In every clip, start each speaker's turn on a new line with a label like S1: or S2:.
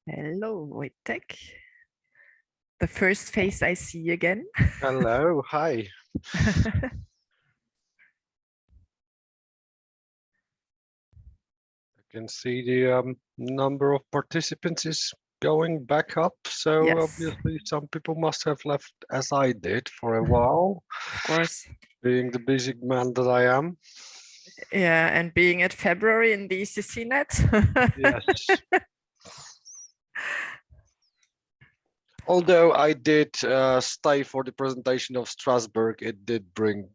S1: Hello, Wojtek. The first face I see again.
S2: Hello, hi. I can see the number of participants is going back up. So
S1: Yes,
S2: obviously some people must have left as I did for a while,
S1: of course.
S2: being the busy man that I am.
S1: Yeah, and being at February in the ECC net.
S2: Yes. Although I did stay for the presentation of Strasbourg, it did bring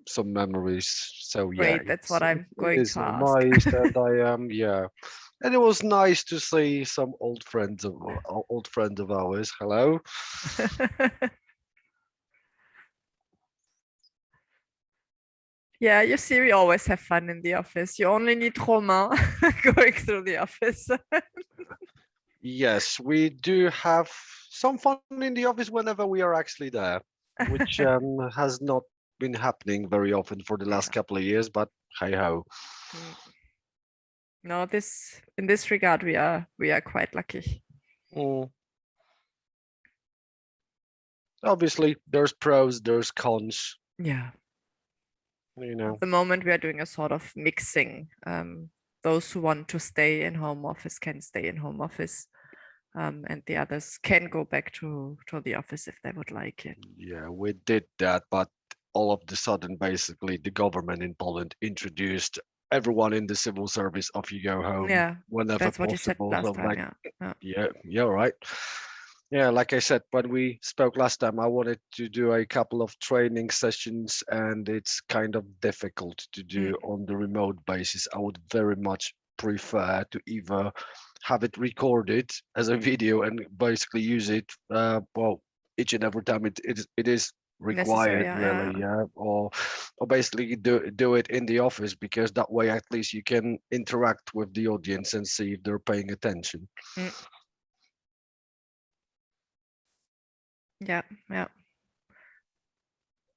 S2: some memories. So yeah,
S1: Great, that's what I'm
S2: it
S1: going
S2: is
S1: to ask.
S2: nice, and I am and it was nice to see some old friends of ours. Hello.
S1: Yeah, you see, we always have fun in the office. You only need Romain going through the office.
S2: Yes, we do have some fun in the office whenever we are actually there, which has not been happening very often for the last couple of years, but hey ho.
S1: Mm. No, this in this regard we are quite lucky.
S2: Mm. Obviously, there's pros, there's cons,
S1: Yeah.
S2: you
S1: At
S2: know.
S1: the moment, we are doing a sort of mixing. Those who want to stay in home office can stay in home office, and the others can go back to the office if they would like it.
S2: Yeah, we did that, but all of the sudden, basically, the government in Poland introduced everyone in the civil service off you go home
S1: Yeah,
S2: whenever
S1: that's what you said
S2: possible. So
S1: last
S2: I'm
S1: time.
S2: like,
S1: Yeah, yeah.
S2: yeah, all right. Yeah, like I said, when we spoke last time, I wanted to do a couple of training sessions, and it's kind of difficult to
S1: Mm.
S2: do on the remote basis. I would very much prefer to either have it recorded as a video and basically use it, well, each and every time it is
S1: Necessary.
S2: required,
S1: Yeah,
S2: really, yeah, or basically do it in the office, because that way at least you can interact with the audience and see if they're paying attention.
S1: yeah. Yeah, yeah.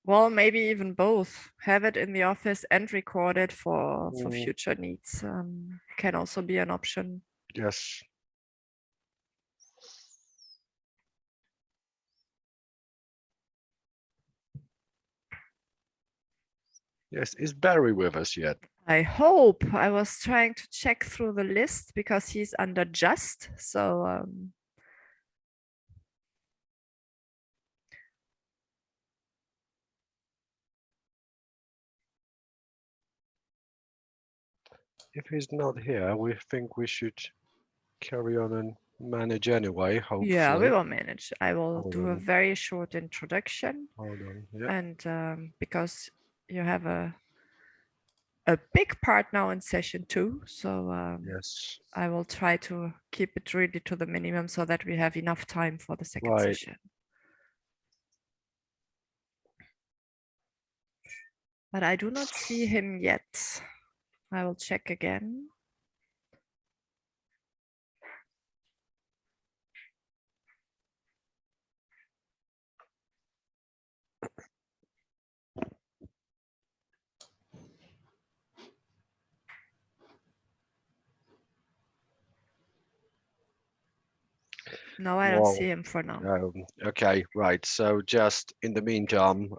S1: Well, maybe even both. Have it in the office and record it for
S2: Mm,
S1: future needs. Can also be an option.
S2: yes. Yes, is Barry with us yet?
S1: I hope. I was trying to check through the list because he's under just. So
S2: If he's not here, we think we should carry on and manage anyway,
S1: yeah, we
S2: hopefully.
S1: will manage. I will
S2: Hold
S1: do a
S2: on,
S1: very short introduction,
S2: hold on. Yeah,
S1: and because you have a big part now in session 2, so
S2: yes.
S1: I will try to keep it really to the minimum so that we have enough time for the second
S2: Right.
S1: session. But I do not see him yet. I will check again. No, I don't see
S2: Well,
S1: him for now.
S2: okay, right. So just in the meantime,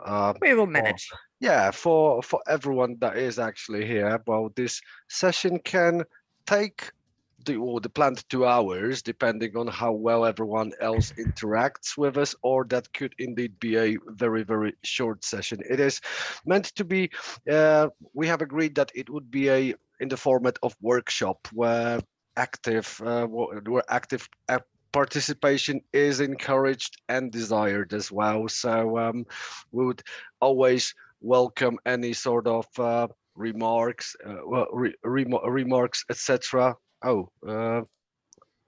S1: We will
S2: well,
S1: manage.
S2: yeah, for everyone that is actually here, well, this session can take the planned 2 hours, depending on how well everyone else interacts with us, or that could indeed be a very, very short session. It is meant to be, we have agreed that it would be in the format of workshop, where active participation is encouraged and desired as well. So we would always welcome any sort of remarks, remarks, etc. Oh,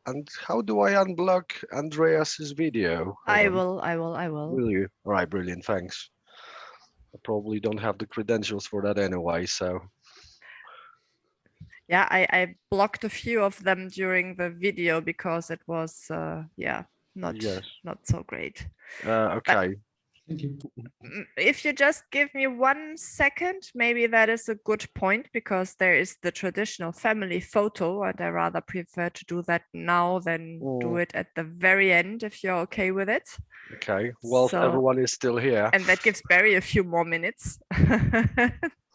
S2: and how do I unblock Andreas's video? Hold
S1: I
S2: on.
S1: will, I will, I will.
S2: Will you? All right, brilliant, thanks. I probably don't have the credentials for that anyway, so.
S1: Yeah, I blocked a few of them during the video because it was, yeah, not
S2: Yes.
S1: not so great. But
S2: Okay.
S3: Thank you.
S1: If you just give me 1 second, maybe that is a good point, because there is the traditional family photo, and I rather prefer to do that now than do it at the very end, if you're okay with it.
S2: Okay, well,
S1: So-
S2: everyone is still here.
S1: And that gives Barry a few more minutes.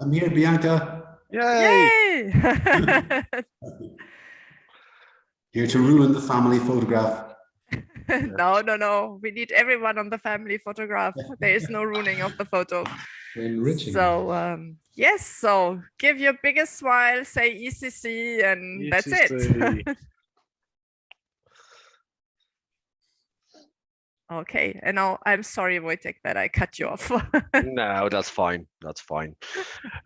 S3: I'm here, Bianca.
S2: Yay!
S1: Yay!
S3: Here to ruin the family photograph.
S1: No. We need everyone on the family photograph. There is no ruining of the photo.
S3: Enriching.
S1: So yes, so give your biggest smile, say ECC, and that's it.
S2: ECC.
S1: Okay, and now I'm sorry, Wojtek, that I cut you off.
S2: No, that's fine. That's fine.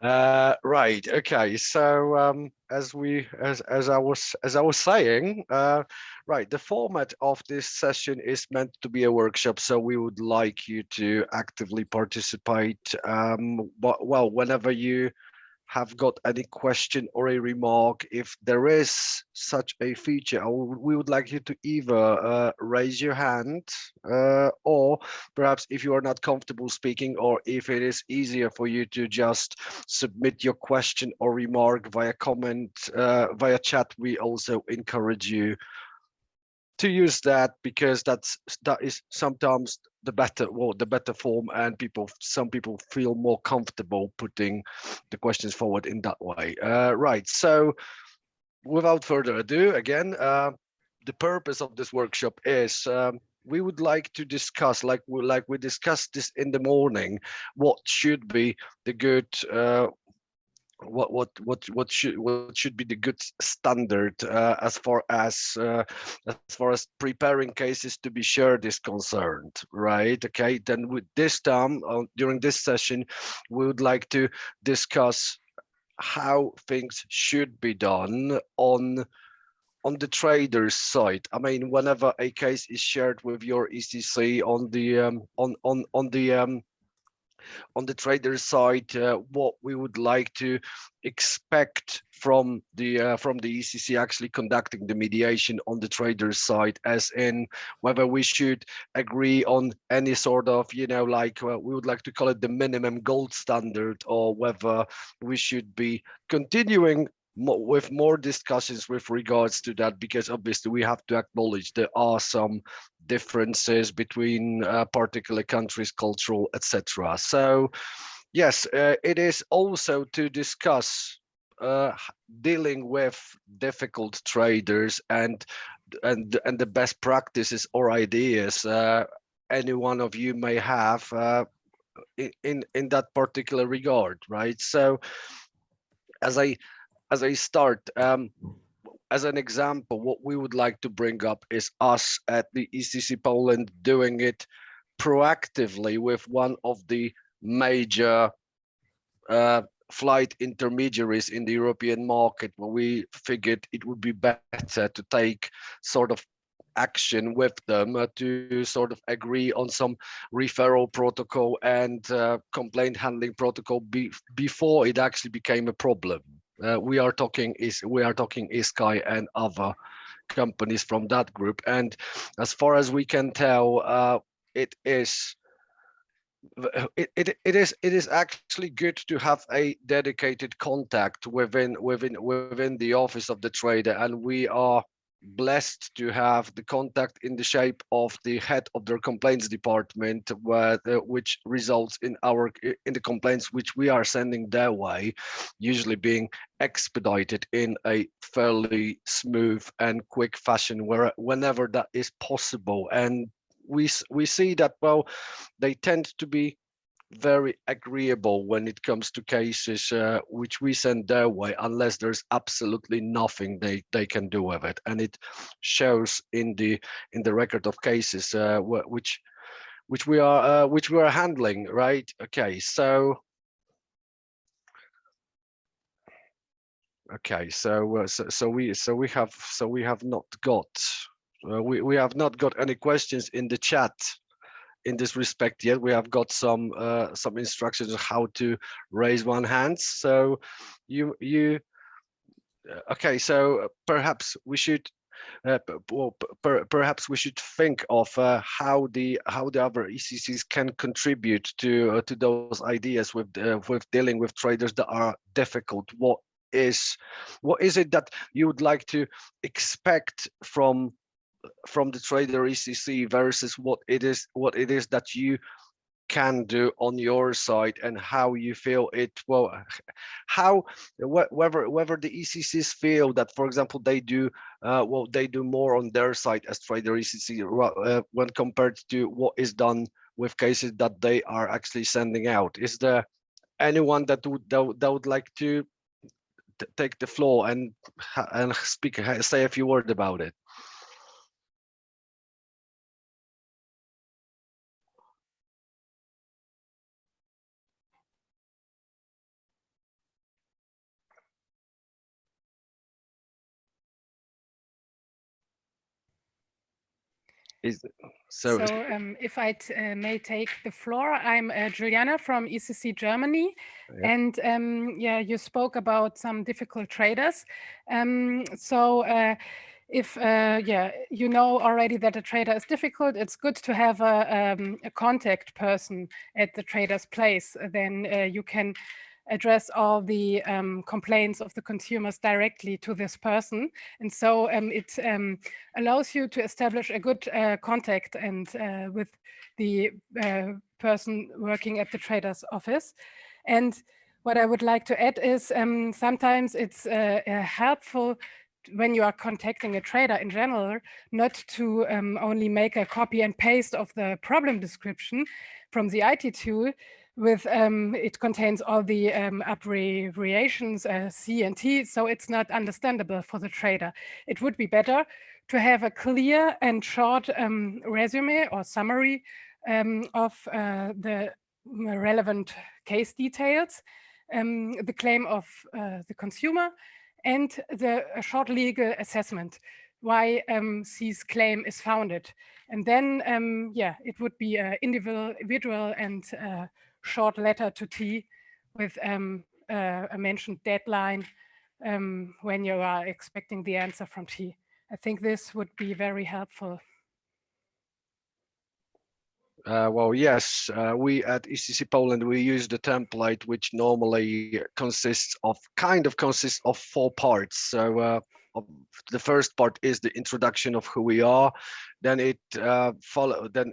S2: Right. Okay. So as I was saying, right, the format of this session is meant to be a workshop, so we would like you to actively participate. But well, whenever you have got any question or a remark, if there is such a feature, we would like you to either raise your hand, or perhaps if you are not comfortable speaking, or if it is easier for you to just submit your question or remark via comment, via chat, we also encourage you to use that, because that is sometimes the better form, and some people feel more comfortable putting the questions forward in that way. Right, so without further ado, again, the purpose of this workshop is we would like to discuss, like we discussed this in the morning, what should be the good what should be the good standard as far as preparing cases to be shared is concerned, right? Okay, then with this time during this session, we would like to discuss how things should be done on the trader's side. I mean, whenever a case is shared with your ECC on the trader side, what we would like to expect from the ECC actually conducting the mediation on the trader side, as in whether we should agree on any sort of, like we would like to call it the minimum gold standard, or whether we should be continuing with more discussions with regards to that, because obviously we have to acknowledge there are some differences between particular countries, cultural, etc. So yes, it is also to discuss dealing with difficult traders and the best practices or ideas any one of you may have in that particular regard, right? So as I start, as an example, what we would like to bring up is us at the ECC Poland doing it proactively with one of the major flight intermediaries in the European market, where we figured it would be better to take sort of action with them to sort of agree on some referral protocol and complaint handling protocol before it actually became a problem. We are talking ISKY and other companies from that group, and as far as we can tell, it is actually good to have a dedicated contact within the office of the trader, and we are blessed to have the contact in the shape of the head of their complaints department, which results in the complaints which we are sending their way, usually being expedited in a fairly smooth and quick fashion whenever that is possible. And we see that, well, they tend to be very agreeable when it comes to cases which we send their way, unless there's absolutely nothing they can do with it, and it shows in the record of cases which we are handling, right? Okay, so we have not got any questions in the chat in this respect yet. We have got some instructions on how to raise one hand. So okay, so perhaps we should perhaps we should think of how the other ECCs can contribute to those ideas with dealing with traders that are difficult. What is it that you would like to expect from the trader ECC versus what it is that you can do on your side, and how you feel it, well, whether the ECCs feel that, for example, they do they do more on their side as trader ECC when compared to what is done with cases that they are actually sending out. Is there anyone that would like to take the floor and say a few words about it?
S4: If I may take the floor, I'm Juliana from ECC Germany. Yeah. And yeah, you spoke about some difficult traders. If yeah, you know already that a trader is difficult, it's good to have a contact person at the trader's place. Then you can address all the complaints of the consumers directly to this person. And so it allows you to establish a good contact and with the person working at the trader's office. And what I would like to add is sometimes it's helpful when you are contacting a trader in general, not to only make a copy and paste of the problem description from the IT tool, with it contains all the abbreviations C and T, so it's not understandable for the trader. It would be better to have a clear and short resume or summary of the relevant case details, the claim of the consumer, and the short legal assessment why C's claim is founded. And then, yeah, it would be an individual and short letter to T with a mentioned deadline when you are expecting the answer from T. I think this would be very helpful.
S2: Well, yes, we at ECC Poland, we use the template, which normally consists of 4 parts. So the first part is the introduction of who we are. Then it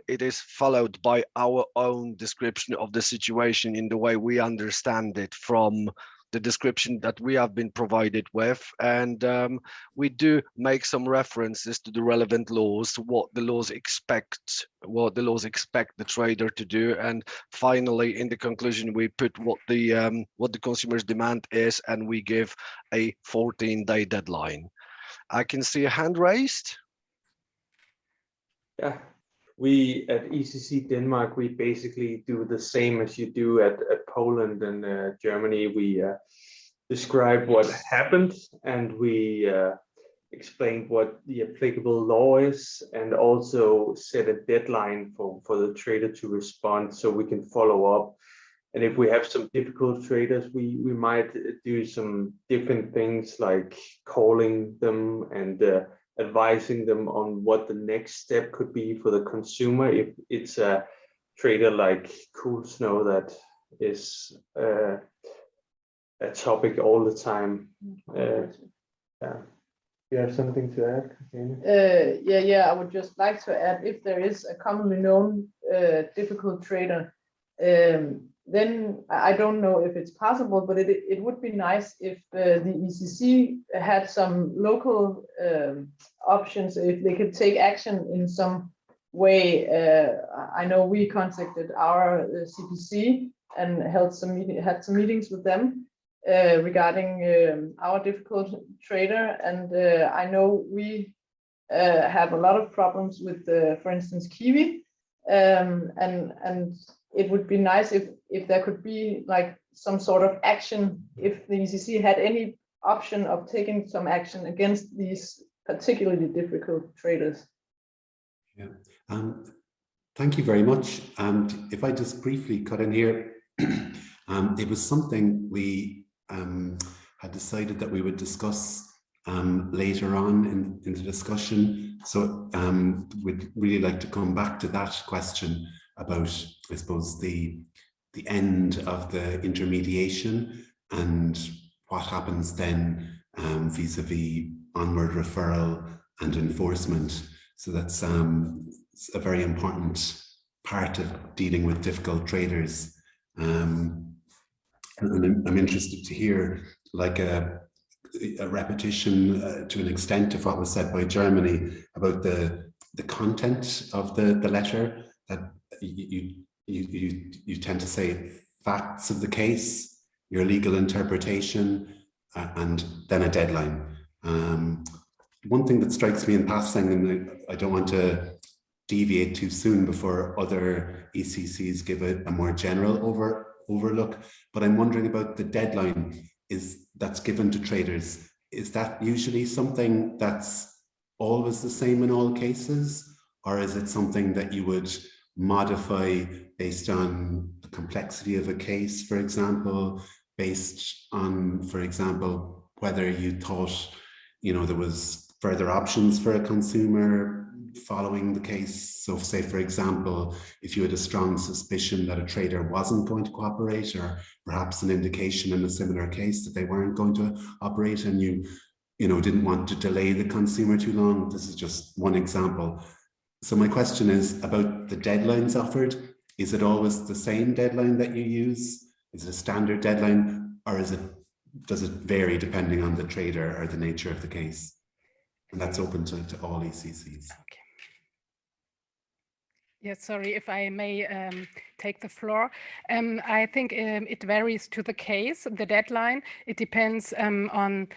S2: is followed by our own description of the situation in the way we understand it from the description that we have been provided with. And we do make some references to the relevant laws, what the laws expect the trader to do. And finally, in the conclusion, we put what the consumer's demand is, and we give a 14-day deadline. I can see a hand raised.
S5: Yeah, we at ECC Denmark, we basically do the same as you do at Poland and Germany. We describe what happened, and we explain what the applicable law is, and also set a deadline for the trader to respond so we can follow up. And if we have some difficult traders, we might do some different things like calling them and advising them on what the next step could be for the consumer if it's a trader like Cool Snow that is a topic all the time. Yeah. You have something to add, Christine?
S6: Yeah, I would just like to add, if there is a commonly known difficult trader, then I don't know if it's possible, but it would be nice if the ECC had some local options, if they could take action in some way. I know we contacted our CPC and had some meetings with them regarding our difficult trader, and I know we have a lot of problems with, for instance, Kiwi, and it would be nice if there could be like some sort of action, if the ECC had any option of taking some action against these particularly difficult traders.
S3: Yeah, thank you very much. And if I just briefly cut in here, it was something we had decided that we would discuss later on in the discussion. So we'd really like to come back to that question about, I suppose, the end of the intermediation and what happens then vis-a-vis onward referral and enforcement. So that's a very important part of dealing with difficult traders. And I'm interested to hear like a repetition to an extent of what was said by Germany about the content of the letter, that you tend to say facts of the case, your legal interpretation, and then a deadline. One thing that strikes me in passing, and I don't want to deviate too soon before other ECCs give a more general overlook, but I'm wondering about the deadline that's given to traders. Is that usually something that's always the same in all cases, or is it something that you would modify based on the complexity of a case, for example, based on, for example, whether you thought, you know, there was further options for a consumer following the case? So say, for example, if you had a strong suspicion that a trader wasn't going to cooperate, or perhaps an indication in a similar case that they weren't going to operate, and you didn't want to delay the consumer too long. This is just one example. So my question is about the deadlines offered. Is it always the same deadline that you use? Is it a standard deadline, or does it vary depending on the trader or the nature of the case? And that's open to all ECCs.
S4: Okay. Yes, sorry if I may take the floor. I think it varies to the case, the deadline. It depends on,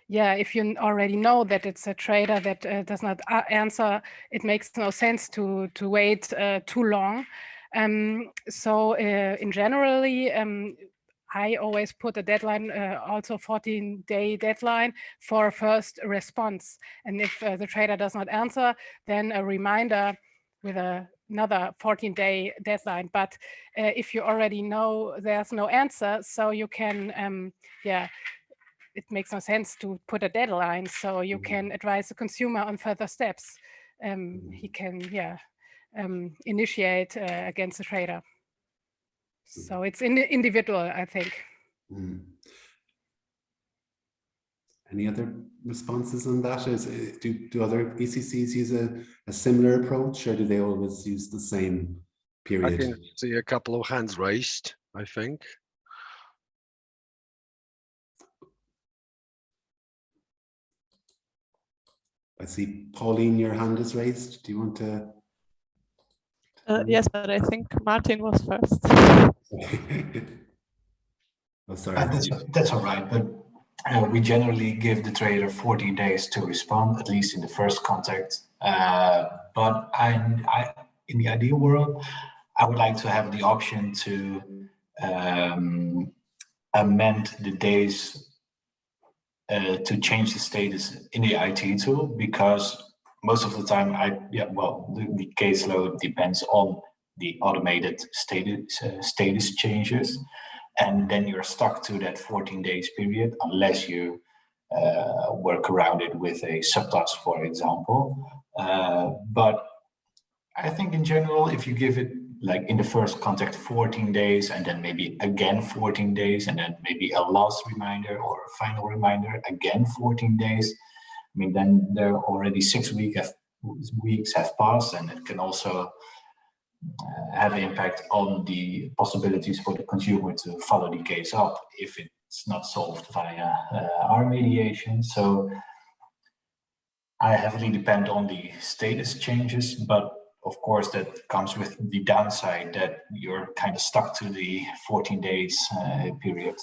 S4: if you already know that it's a trader that does not answer, it makes no sense to wait too long. So in generally, I always put a deadline, also 14-day deadline for first response. And if the trader does not answer, then a reminder with another 14-day deadline. But if you already know there's no answer, so you can, it makes no sense to put a deadline. So you can advise the consumer on further steps. He can, initiate against the trader. So it's individual, I think.
S3: Any other responses on that? Do other ECCs use a similar approach, or do they always use the same period?
S2: I can see a couple of hands raised, I think.
S3: I see, Pauline, your hand is raised. Do you want to?
S7: Yes, but I think Martin was first.
S3: Oh, sorry.
S8: That's all right, but we generally give the trader 14 days to respond, at least in the first contact. But in the ideal world, I would like to have the option to amend the days to change the status in the IT tool, because most of the time, the caseload depends on the automated status changes, and then you're stuck to that 14 days period unless you work around it with a subtask, for example. But I think in general, if you give it like in the first contact 14 days, and then maybe again 14 days, and then maybe a last reminder or a final reminder, again 14 days, I mean, then there are already 6 weeks have passed, and it can also have an impact on the possibilities for the consumer to follow the case up if it's not solved via our mediation. So I heavily depend on the status changes, but of course that comes with the downside that you're kind of stuck to the 14 days period.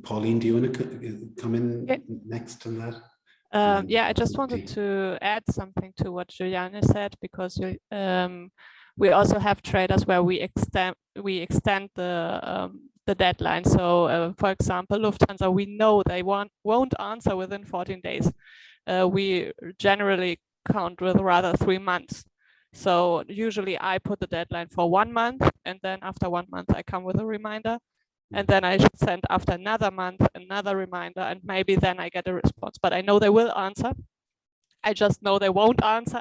S3: Pauline, do you want to come in next on that?
S7: I just wanted to add something to what Juliane said, because we also have traders where we extend the deadline. So, for example, Lufthansa, we know they won't answer within 14 days. We generally count with rather 3 months. So usually I put the deadline for 1 month, and then after 1 month I come with a reminder. And then I should send after another month another reminder, and maybe then I get a response. But I know they will answer. I just know they won't answer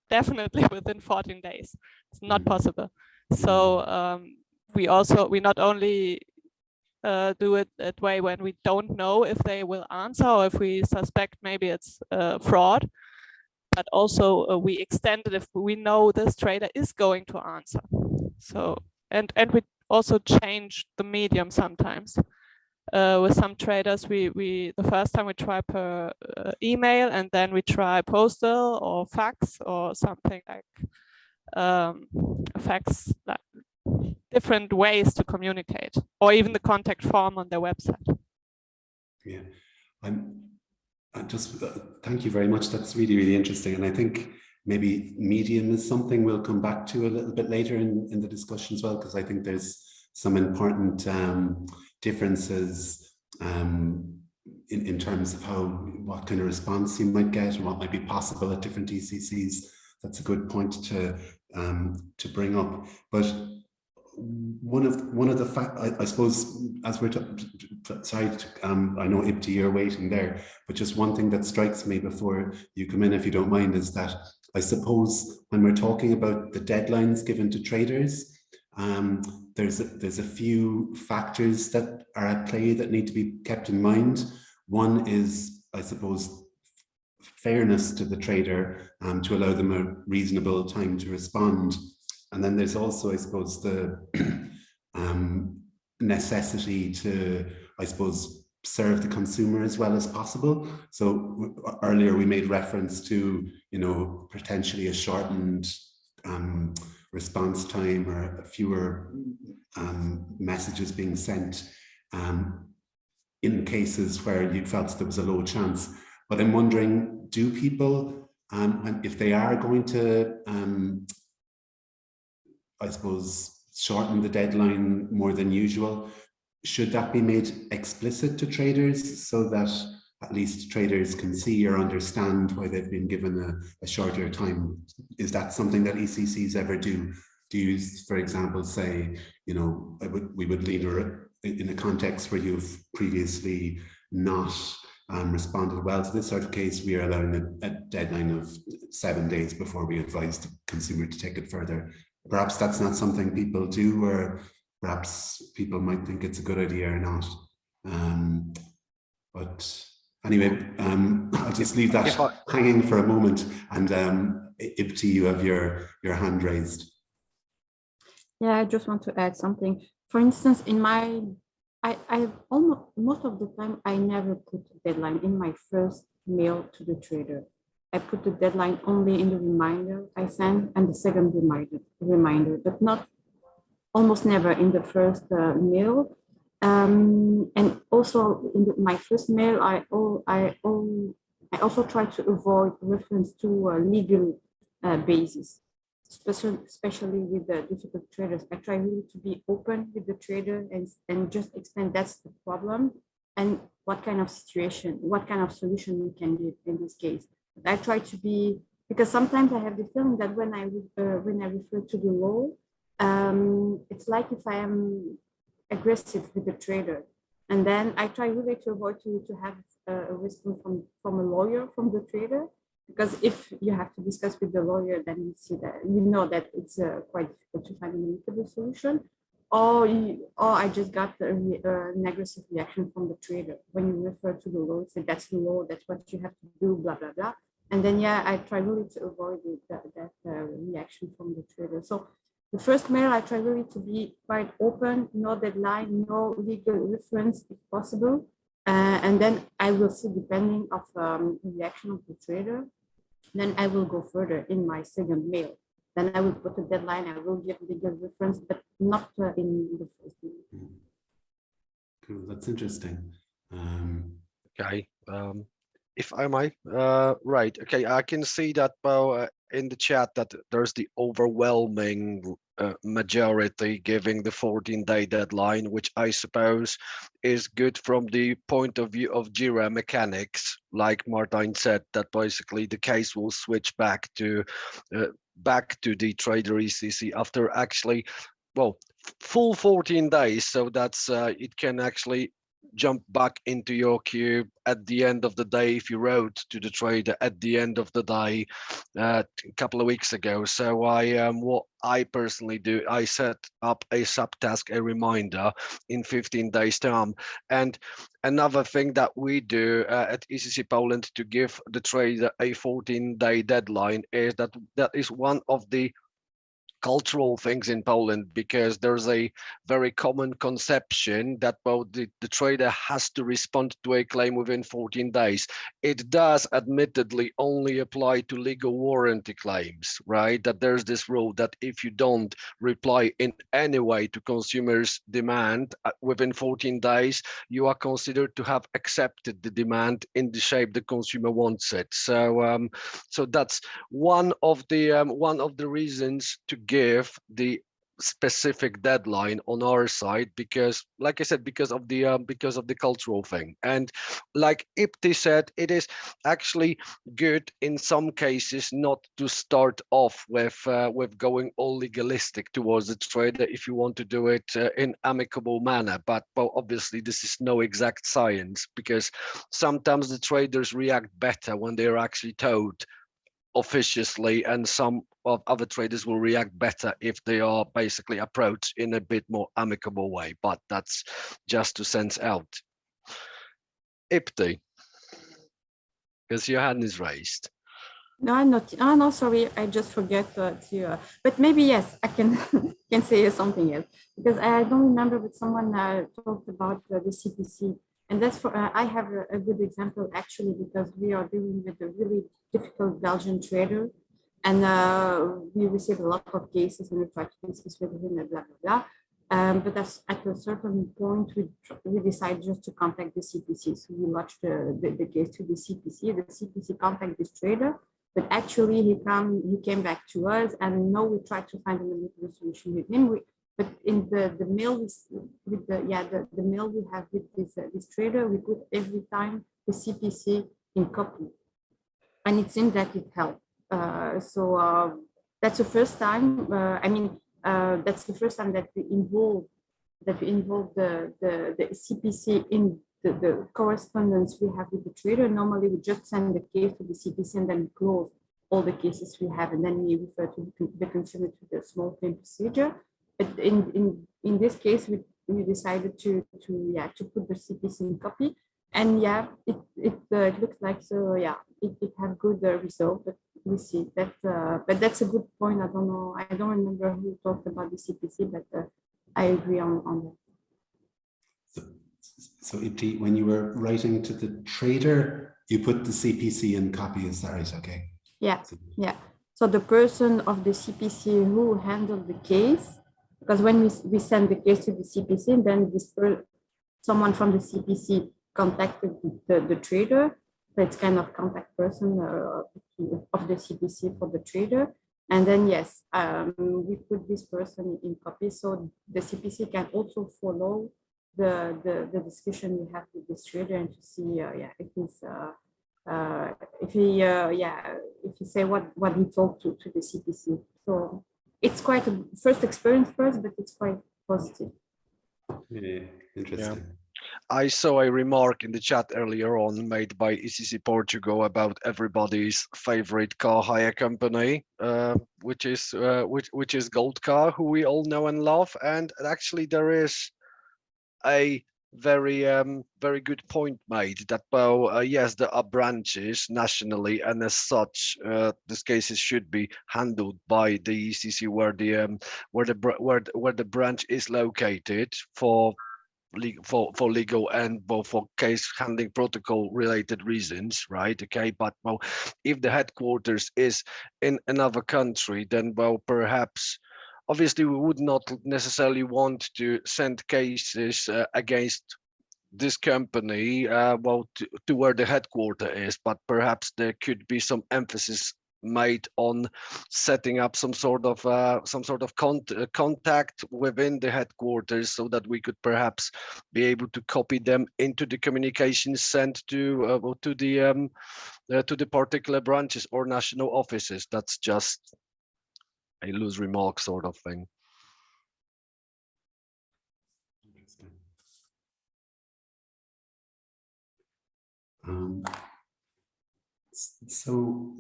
S7: definitely within 14 days. It's not possible. So we not only do it that way when we don't know if they will answer or if we suspect maybe it's fraud, but also we extend it if we know this trader is going to answer. So and we also change the medium sometimes. With some traders, we the first time we try per email, and then we try postal or fax or something like fax, like different ways to communicate, or even the contact form on their website.
S3: Yeah, I just thank you very much. That's really, really interesting, and I think maybe medium is something we'll come back to a little bit later in the discussion as well, because I think there's some important differences in terms of what kind of response you might get and what might be possible at different ECCs. That's a good point to bring up. But one of the I suppose, as we're sorry, I know Ibti, you're waiting there, but just one thing that strikes me before you come in, if you don't mind, is that I suppose when we're talking about the deadlines given to traders, there's a few factors that are at play that need to be kept in mind. One is, I suppose, fairness to the trader, to allow them a reasonable time to respond. And then there's also, I suppose, the necessity to, I suppose, serve the consumer as well as possible. So earlier we made reference to, potentially a shortened response time or fewer messages being sent in cases where you felt there was a low chance. But I'm wondering, do people, if they are going to, I suppose, shorten the deadline more than usual, should that be made explicit to traders so that at least traders can see or understand why they've been given a shorter time? Is that something that ECCs ever do? Do you, for example, say, we would lead in a context where you've previously not responded well to this sort of case, we are allowing a deadline of 7 days before we advise the consumer to take it further. Perhaps that's not something people do, or perhaps people might think it's a good idea or not. But anyway, I'll just leave that hanging for a moment. And Ibti, you have your hand raised.
S9: Yeah, I just want to add something. For instance, in I almost most of the time I never put a deadline in my first mail to the trader. I put the deadline only in the reminder I send and the second reminder, but not almost never in the first mail. And also in my first mail, I also try to avoid reference to a legal basis, especially with the difficult traders. I try really to be open with the trader and just explain that's the problem and what kind of situation, what kind of solution we can give in this case. I try to be, because sometimes I have the feeling that when I refer to the law, it's like if I am aggressive with the trader, and then I try really to avoid to have a response from a lawyer from the trader, because if you have to discuss with the lawyer, then you see that that it's quite difficult to find an amicable solution, or I just got an aggressive reaction from the trader when you refer to the law. Say that's the law, that's what you have to do, blah blah blah, and then I try really to avoid that reaction from the trader. So the first mail, I try really to be quite open, no deadline, no legal reference if possible. And then I will see, depending of the reaction of the trader, then I will go further in my second mail. Then I will put a deadline, I will give legal reference, but not in the first mail.
S3: Cool, that's interesting.
S2: Okay. If I might, right. Okay, I can see that in the chat that there's the overwhelming majority giving the 14-day deadline, which I suppose is good from the point of view of JIRA mechanics. Like Martijn said, that basically the case will switch back to the trader ECC after actually well, full 14 days. So that's it can actually jump back into your queue at the end of the day if you wrote to the trader at the end of the day a couple of weeks ago. So what I personally do, I set up a subtask, a reminder in 15 days time. And another thing that we do at ECC Poland to give the trader a 14-day deadline is that is one of the cultural things in Poland, because there's a very common conception that the trader has to respond to a claim within 14 days. It does admittedly only apply to legal warranty claims, right? That there's this rule that if you don't reply in any way to consumers' demand within 14 days, you are considered to have accepted the demand in the shape the consumer wants it. So that's one of the reasons to give the specific deadline on our side, because like I said, because of the cultural thing. And like Ipti said, it is actually good in some cases not to start off with going all legalistic towards the trader if you want to do it in amicable manner. But well, obviously this is no exact science, because sometimes the traders react better when they're actually told officiously, and some of other traders will react better if they are basically approached in a bit more amicable way. But that's just to sense out. Ipti, because your hand is raised.
S9: No, I'm not. Oh, no, sorry. I just forget to. But maybe yes, I can can say something else, because I don't remember, but someone talked about the CPC, and that's for. I have a good example actually, because we are dealing with a really difficult Belgian trader, and we receive a lot of cases, and we try to discuss with him and blah blah blah. But that's at a certain point we decided just to contact the CPC. So we launched the case to the CPC. The CPC contacted this trader. But actually, he came back to us, and now we tried to find a mutual solution with him. But in the mail with the mail we have with this trader, we put every time the CPC in copy, and it seemed that it helped. So that's the first time. That's the first time that we involve the CPC in the correspondence we have with the trader. Normally, we just send the case to the CPC and then close all the cases we have, and then we refer to the consumer to the small claim procedure. But in this case, we decided to put the CPC in copy, and it looks like so. Yeah, it had good result. But we see that. But that's a good point. I don't know. I don't remember who talked about the CPC, but I agree on that.
S3: So Ipti, when you were writing to the trader, you put the CPC in copy, is that right? Okay.
S9: Yeah, yeah. So the person of the CPC who handled the case, because when we send the case to the CPC, then someone from the CPC contacted the trader. So it's kind of contact person of the CPC for the trader. And then, yes, we put this person in copy, so the CPC can also follow the discussion we have with this trader, and to see if he say what he told to the CPC. So it's quite a first experience for us, but it's quite positive.
S3: Yeah, interesting.
S2: Yeah. I saw a remark in the chat earlier on made by ECC Portugal about everybody's favorite car hire company, which is Gold Car, who we all know and love. And actually, there is a very good point made that, well, yes, there are branches nationally, and as such, these cases should be handled by the ECC where the branch is located for legal and both for case handling protocol related reasons, right? Okay, but well, if the headquarters is in another country, then well, perhaps obviously we would not necessarily want to send cases against this company to where the headquarter is, but perhaps there could be some emphasis made on setting up some sort of contact within the headquarters, so that we could perhaps be able to copy them into the communications sent to the particular branches or national offices. That's just a loose remark sort of thing.
S3: So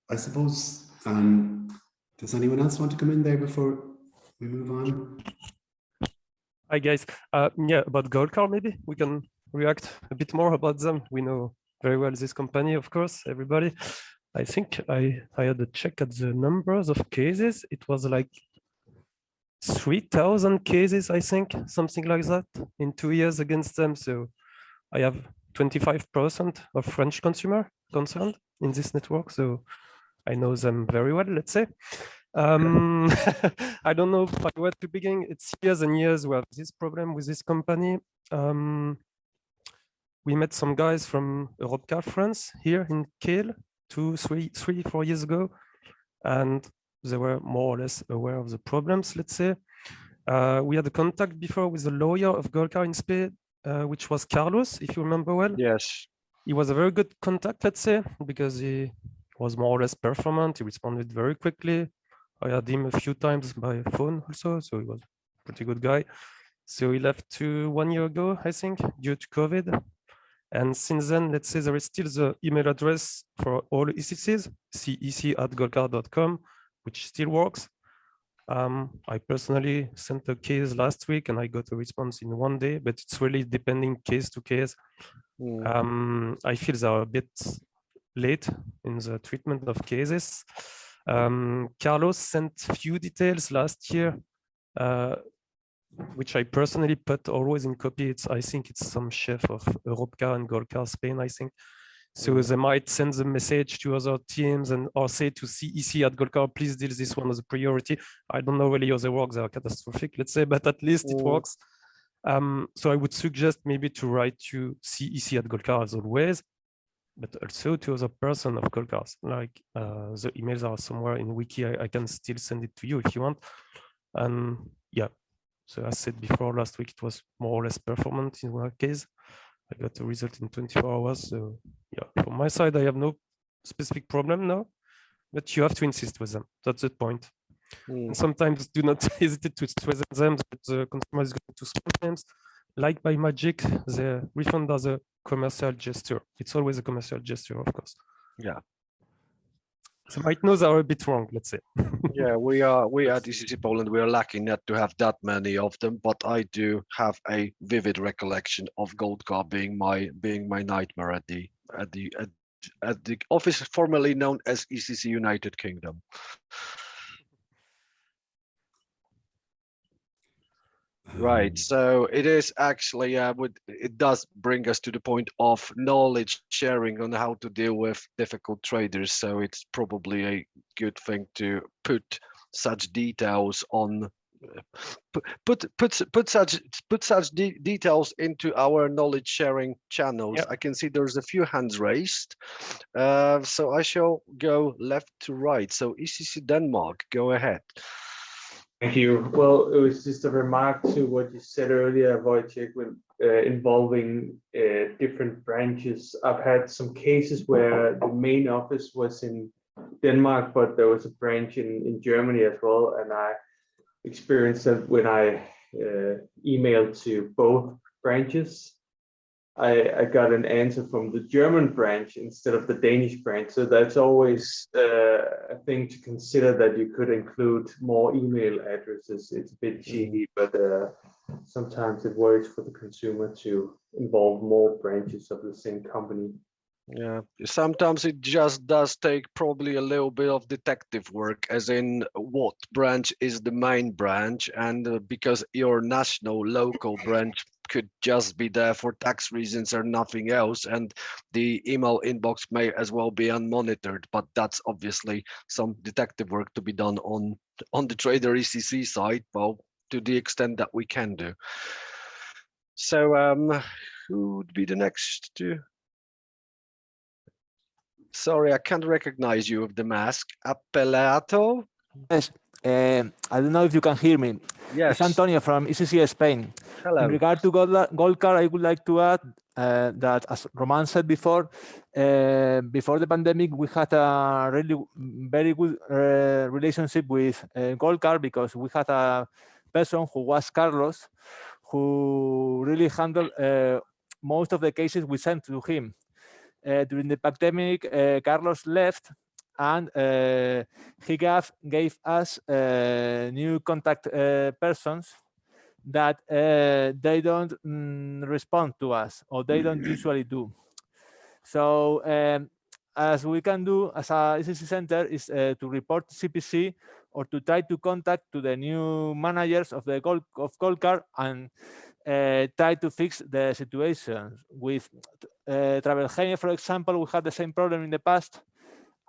S3: I suppose, does anyone else want to come in there before we move on?
S10: Hi guys. Yeah, about Gold Car, maybe we can react a bit more about them. We know very well this company, of course, everybody. I think I had a check at the numbers of cases. It was like 3,000 cases, I think, something like that in 2 years against them. So I have 25% of French consumer concerned in this network. So I know them very well, let's say. I don't know by where to begin. It's years and years we have this problem with this company. We met some guys from Europcar France here in Kiel 4 years ago, and they were more or less aware of the problems, let's say. We had a contact before with a lawyer of Goldcar in Spain, which was Carlos, if you remember well.
S2: Yes.
S10: He was a very good contact, let's say, because he was more or less performant. He responded very quickly. I had him a few times by phone also, so he was a pretty good guy. So he left 1 year ago, I think, due to COVID. And since then, let's say there is still the email address for all ECCs, cec@goldcar.com, which still works. I personally sent a case last week and I got a response in 1 day, but it's really depending case to case. I feel they are a bit late in the treatment of cases. Carlos sent few details last year, which I personally put always in copy. I think it's some chef of Europcar and Goldcar Spain, I think. So they might send the message to other teams and or say to CEC@Goldcar, please deal this one as a priority. I don't know really how they work, they are catastrophic, let's say, but at least it works. So I would suggest maybe to write to CEC@Goldcar as always, but also to other person of Goldcars. Like the emails are somewhere in wiki. I can still send it to you if you want. And yeah, so as said before, last week it was more or less performant in one case. I got the result in 24 hours. So yeah, from my side, I have no specific problem now, but you have to insist with them. That's the point. And sometimes do not hesitate to stress them that the consumer is going to spend names. Like by magic, the refund as a commercial gesture. It's always a commercial gesture, of course.
S2: Yeah.
S10: So might know they are a bit wrong, let's say.
S2: Yeah, we at ECC Poland, we are lucky not to have that many of them, but I do have a vivid recollection of Goldcar being my nightmare at the office formerly known as ECC United Kingdom. Right, so it is actually it does bring us to the point of knowledge sharing on how to deal with difficult traders. So it's probably a good thing to put such details on, put such details into our knowledge sharing channels. Yep. I can see there's a few hands raised, so I shall go left to right. So ECC Denmark, go ahead.
S5: Thank you. Well, it was just a remark to what you said earlier, Wojciech, with involving different branches. I've had some cases where the main office was in Denmark, but there was a branch in Germany as well. And I experienced that when I emailed to both branches, I got an answer from the German branch instead of the Danish branch. So that's always a thing to consider, that you could include more email addresses. It's a bit cheeky, but sometimes it works for the consumer to involve more branches of the same company.
S2: Yeah, sometimes it just does take probably a little bit of detective work, as in what branch is the main branch, and because your national local branch could just be there for tax reasons or nothing else, and the email inbox may as well be unmonitored, but that's obviously some detective work to be done on the trader ECC side, well, to the extent that we can do. So who would be the next to? Sorry, I can't recognize you with the mask. Appelato?
S11: Yes, I don't know if you can hear me.
S2: Yes.
S11: It's Antonio from ECC Spain.
S2: Hello.
S11: In regard to Goldcar, I would like to add that, as Roman said before the pandemic, we had a really very good relationship with Goldcar, because we had a person who was Carlos, who really handled most of the cases we sent to him. During the pandemic, Carlos left, and he gave us new contact persons that they don't respond to us, or they don't usually do. So as we can do as a ECC center is to report CPC or to try to contact to the new managers of the Goldcard and try to fix the situation. With Travelgenia, for example, we had the same problem in the past,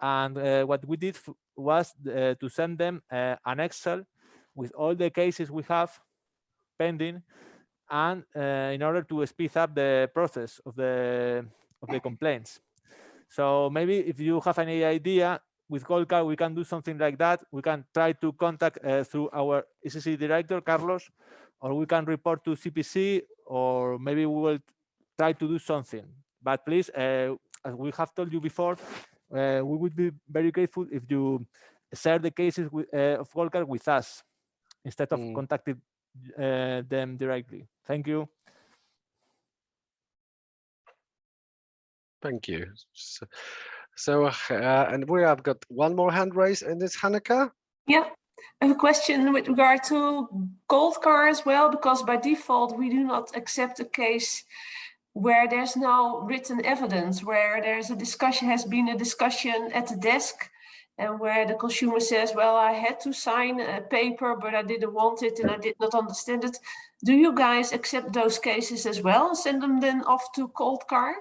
S11: and what we did was to send them an Excel with all the cases we have pending, and in order to speed up the process of the complaints. So maybe if you have any idea, with Goldcard, we can do something like that. We can try to contact through our ECC director, Carlos, or we can report to CPC, or maybe we will try to do something. But please, as we have told you before, we would be very grateful if you share the cases of Goldcard with us instead of contacting them directly. Thank you.
S2: Thank you. So and we have got one more hand raised, and it's Hanneke.
S12: Yeah, I have a question with regard to Goldcard as well, because by default we do not accept a case where there's no written evidence, where there's a discussion, has been a discussion at the desk, and where the consumer says, well, I had to sign a paper, but I didn't want it and I did not understand it. Do you guys accept those cases as well and send them then off to Goldcard?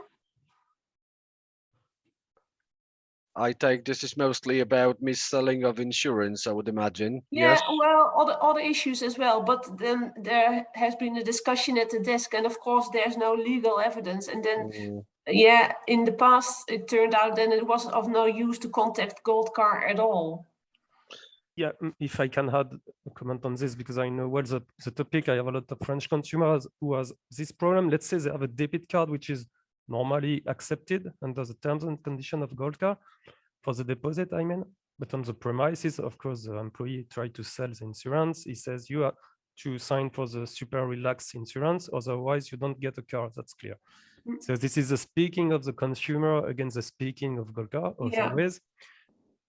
S2: I take this is mostly about mis-selling of insurance, I would imagine.
S12: Yeah,
S2: yes?
S12: well, other issues as well, but then there has been a discussion at the desk, and of course there's no legal evidence, and then yeah, in the past it turned out then it was of no use to contact Goldcard at all.
S10: Yeah, if I can add a comment on this, because I know well the topic. I have a lot of French consumers who has this problem. Let's say they have a debit card which is normally accepted under the terms and conditions of Goldcard for the deposit, I mean. But on the premises, of course, the employee tried to sell the insurance. He says you have to sign for the super relaxed insurance, otherwise you don't get a car. That's clear. So this is the speaking of the consumer against the speaking of Goldcard. Always.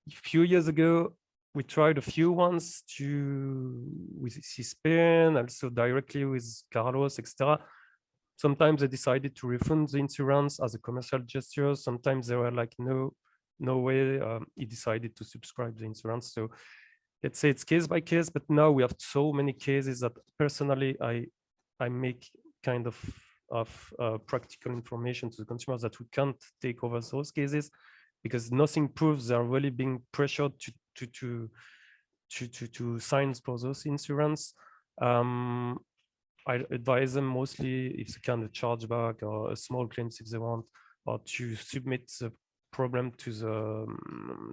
S10: A few years ago, we tried a few ones with C-SPAN, also directly with Carlos, etc. Sometimes they decided to refund the insurance as a commercial gesture. Sometimes they were like, no way. He decided to subscribe the insurance. So let's say it's case by case. But now we have so many cases that personally I make kind of practical information to the consumers that we can't take over those cases because nothing proves they're really being pressured to sign for those insurance. I advise them mostly if they can a chargeback or a small claims if they want, or to submit the problem to the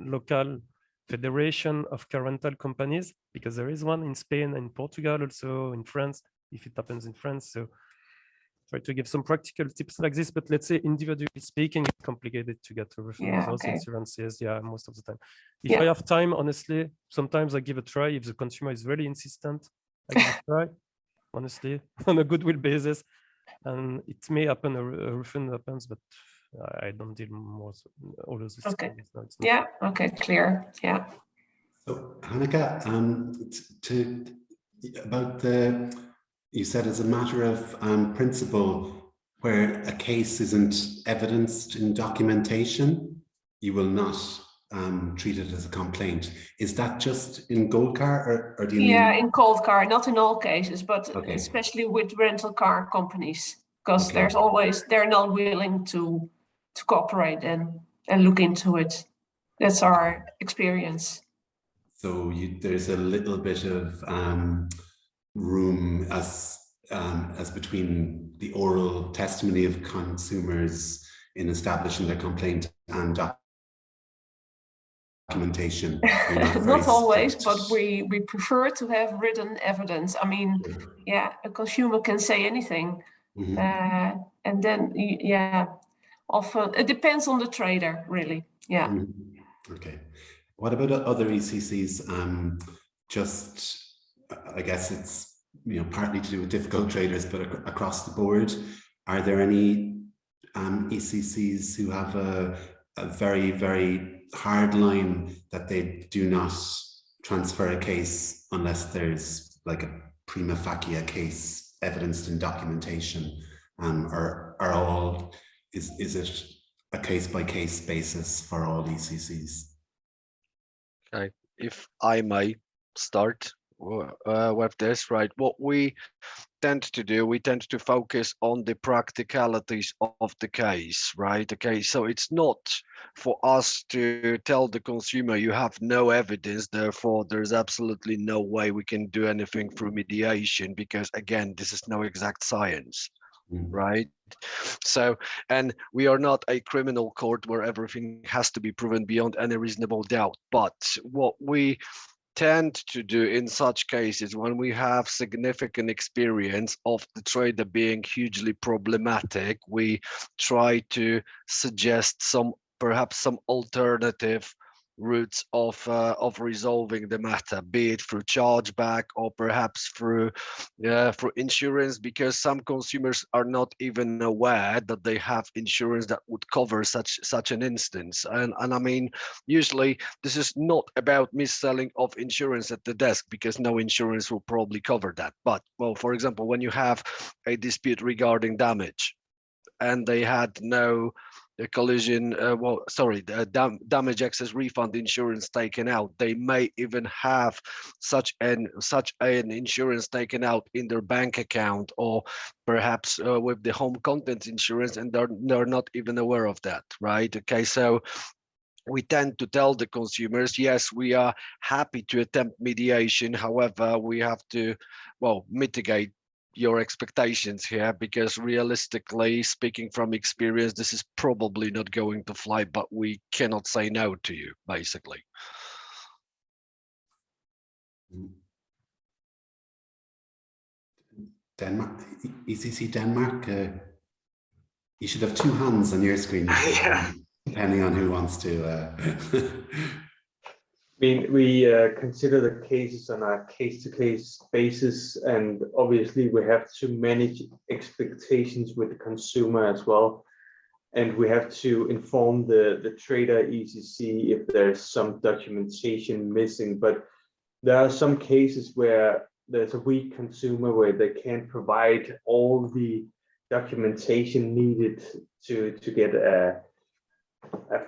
S10: local federation of car rental companies, because there is one in Spain and Portugal, also in France, if it happens in France. So try to give some practical tips like this, but let's say individually speaking, it's complicated to get a refund of those insurances. Yeah, most of the time. If I have time, honestly, sometimes I give a try. If the consumer is really insistent, I give a try. Honestly, on a goodwill basis, and it may happen a refund happens, but I don't deal more all of this.
S12: Okay. No, okay, clear. Yeah.
S3: So Hanneke, about you said as a matter of principle, where a case isn't evidenced in documentation, you will not treat it as a complaint. Is that just in Goldcard, or do you mean?
S12: In Goldcard, not in all cases, but especially with rental car companies, because there's always, they're not willing to cooperate and look into it. That's our experience.
S3: So there's a little bit of room as between the oral testimony of consumers in establishing their complaint and documentation.
S12: Not always, but we prefer to have written evidence. I mean, a consumer can say anything, and then often it depends on the trader, really.
S3: Okay. What about other ECCs? Just I guess it's partly to do with difficult traders, but across the board, are there any ECCs who have a very, very hard line that they do not transfer a case unless there's like a prima facie case evidenced in documentation, or is it a case-by-case basis for all ECCs?
S2: Okay, if I may start with this, right? What we tend to do, we tend to focus on the practicalities of the case, right? Okay, so it's not for us to tell the consumer you have no evidence, therefore there's absolutely no way we can do anything through mediation, because again, this is no exact science. Right? So, and we are not a criminal court where everything has to be proven beyond any reasonable doubt. But what we tend to do in such cases, when we have significant experience of the trader being hugely problematic, we try to suggest perhaps some alternative routes of resolving the matter, be it through chargeback or perhaps through insurance, because some consumers are not even aware that they have insurance that would cover such an instance. And I mean, usually this is not about mis-selling of insurance at the desk, because no insurance will probably cover that. But, well, for example, when you have a dispute regarding damage and they had no collision, damage excess refund insurance taken out, they may even have such an insurance taken out in their bank account, or perhaps with the home contents insurance, and they're not even aware of that, right? Okay, so we tend to tell the consumers, yes, we are happy to attempt mediation. However, we have to, well, mitigate your expectations here, because realistically speaking, from experience, this is probably not going to fly, but we cannot say no to you, basically.
S3: Denmark, ECC Denmark, you should have two hands on your screen, depending on who wants to.
S5: I mean, we consider the cases on a case-to-case basis, and obviously we have to manage expectations with the consumer as well. And we have to inform the trader ECC if there's some documentation missing. But there are some cases where there's a weak consumer where they can't provide all the documentation needed to get a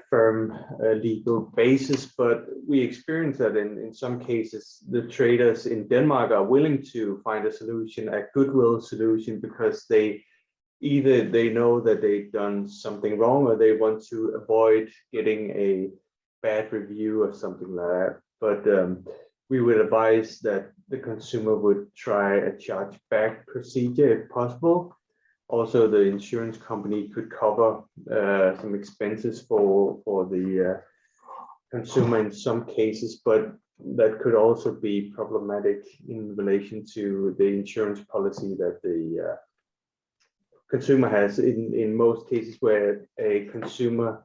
S5: firm legal basis. But we experience that in some cases, the traders in Denmark are willing to find a solution, a goodwill solution, because either they know that they've done something wrong, or they want to avoid getting a bad review or something like that. But we would advise that the consumer would try a chargeback procedure if possible. Also, the insurance company could cover some expenses for the consumer in some cases, but that could also be problematic in relation to the insurance policy that the consumer has. In most cases where a consumer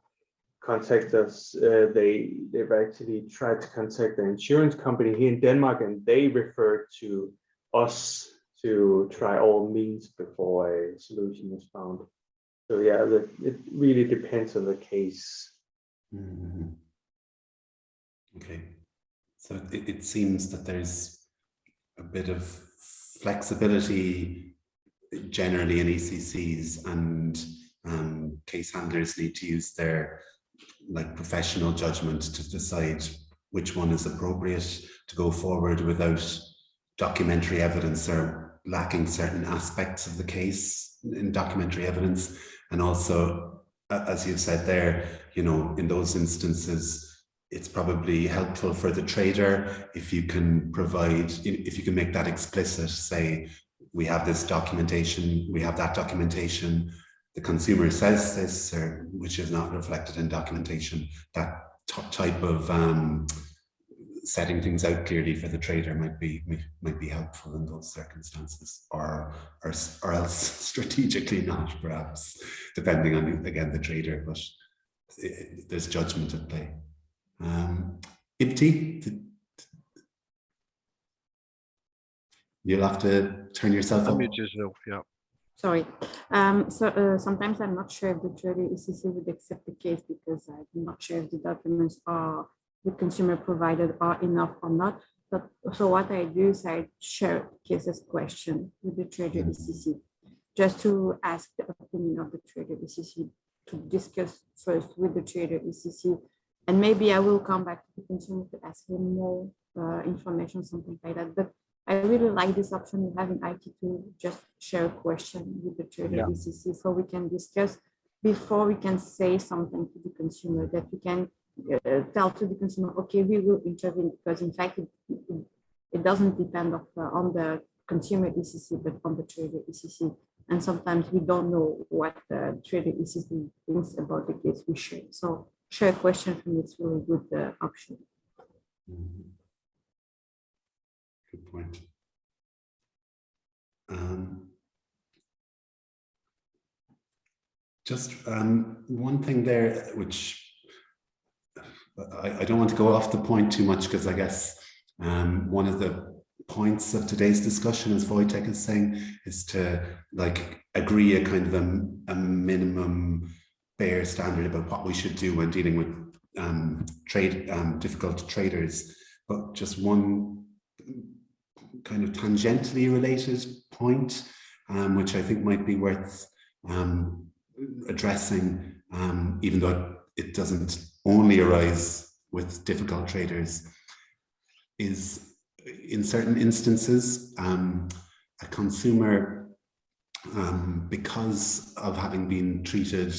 S5: contacts us, they've actually tried to contact the insurance company here in Denmark, and they refer to us to try all means before a solution is found. So yeah, it really depends on the case.
S3: Mm-hmm. Okay, so it seems that there's a bit of flexibility generally in ECCs, and case handlers need to use their professional judgment to decide which one is appropriate to go forward without documentary evidence, or lacking certain aspects of the case in documentary evidence. And also, as you've said there, in those instances, it's probably helpful for the trader if you can make that explicit, say, we have this documentation, we have that documentation, the consumer says this, or which is not reflected in documentation. That type of setting things out clearly for the trader might be helpful in those circumstances, or else strategically not, perhaps, depending on, again, the trader. But there's judgment at play. Ibti, You'll have to turn yourself up.
S2: Unmute yourself, yeah.
S9: Sorry. Sometimes I'm not sure if the trader ECC would accept the case because I'm not sure if the documents are the consumer provided are enough or not. But so what I do is I share cases question with the trader ECC just to ask the opinion of the trader ECC to discuss first with the trader ECC, and maybe I will come back to the consumer to ask him more information, something like that. But I really like this option you have in IT to just share a question with the trader ECC so we can discuss before we can say something to the consumer, that we can tell to the consumer, okay, we will intervene, because in fact it doesn't depend on the consumer ECC but on the trader ECC, and sometimes we don't know what the trader ECC thinks about the case we share. So share a question for me, it's really good option.
S3: Good point. Just one thing there, which I don't want to go off the point too much, because I guess one of the points of today's discussion, as Wojtek is saying, is to like agree a kind of a minimum bare standard about what we should do when dealing with difficult traders. But just one kind of tangentially related point, which I think might be worth addressing, even though it doesn't only arise with difficult traders, is in certain instances, a consumer, because of having been treated,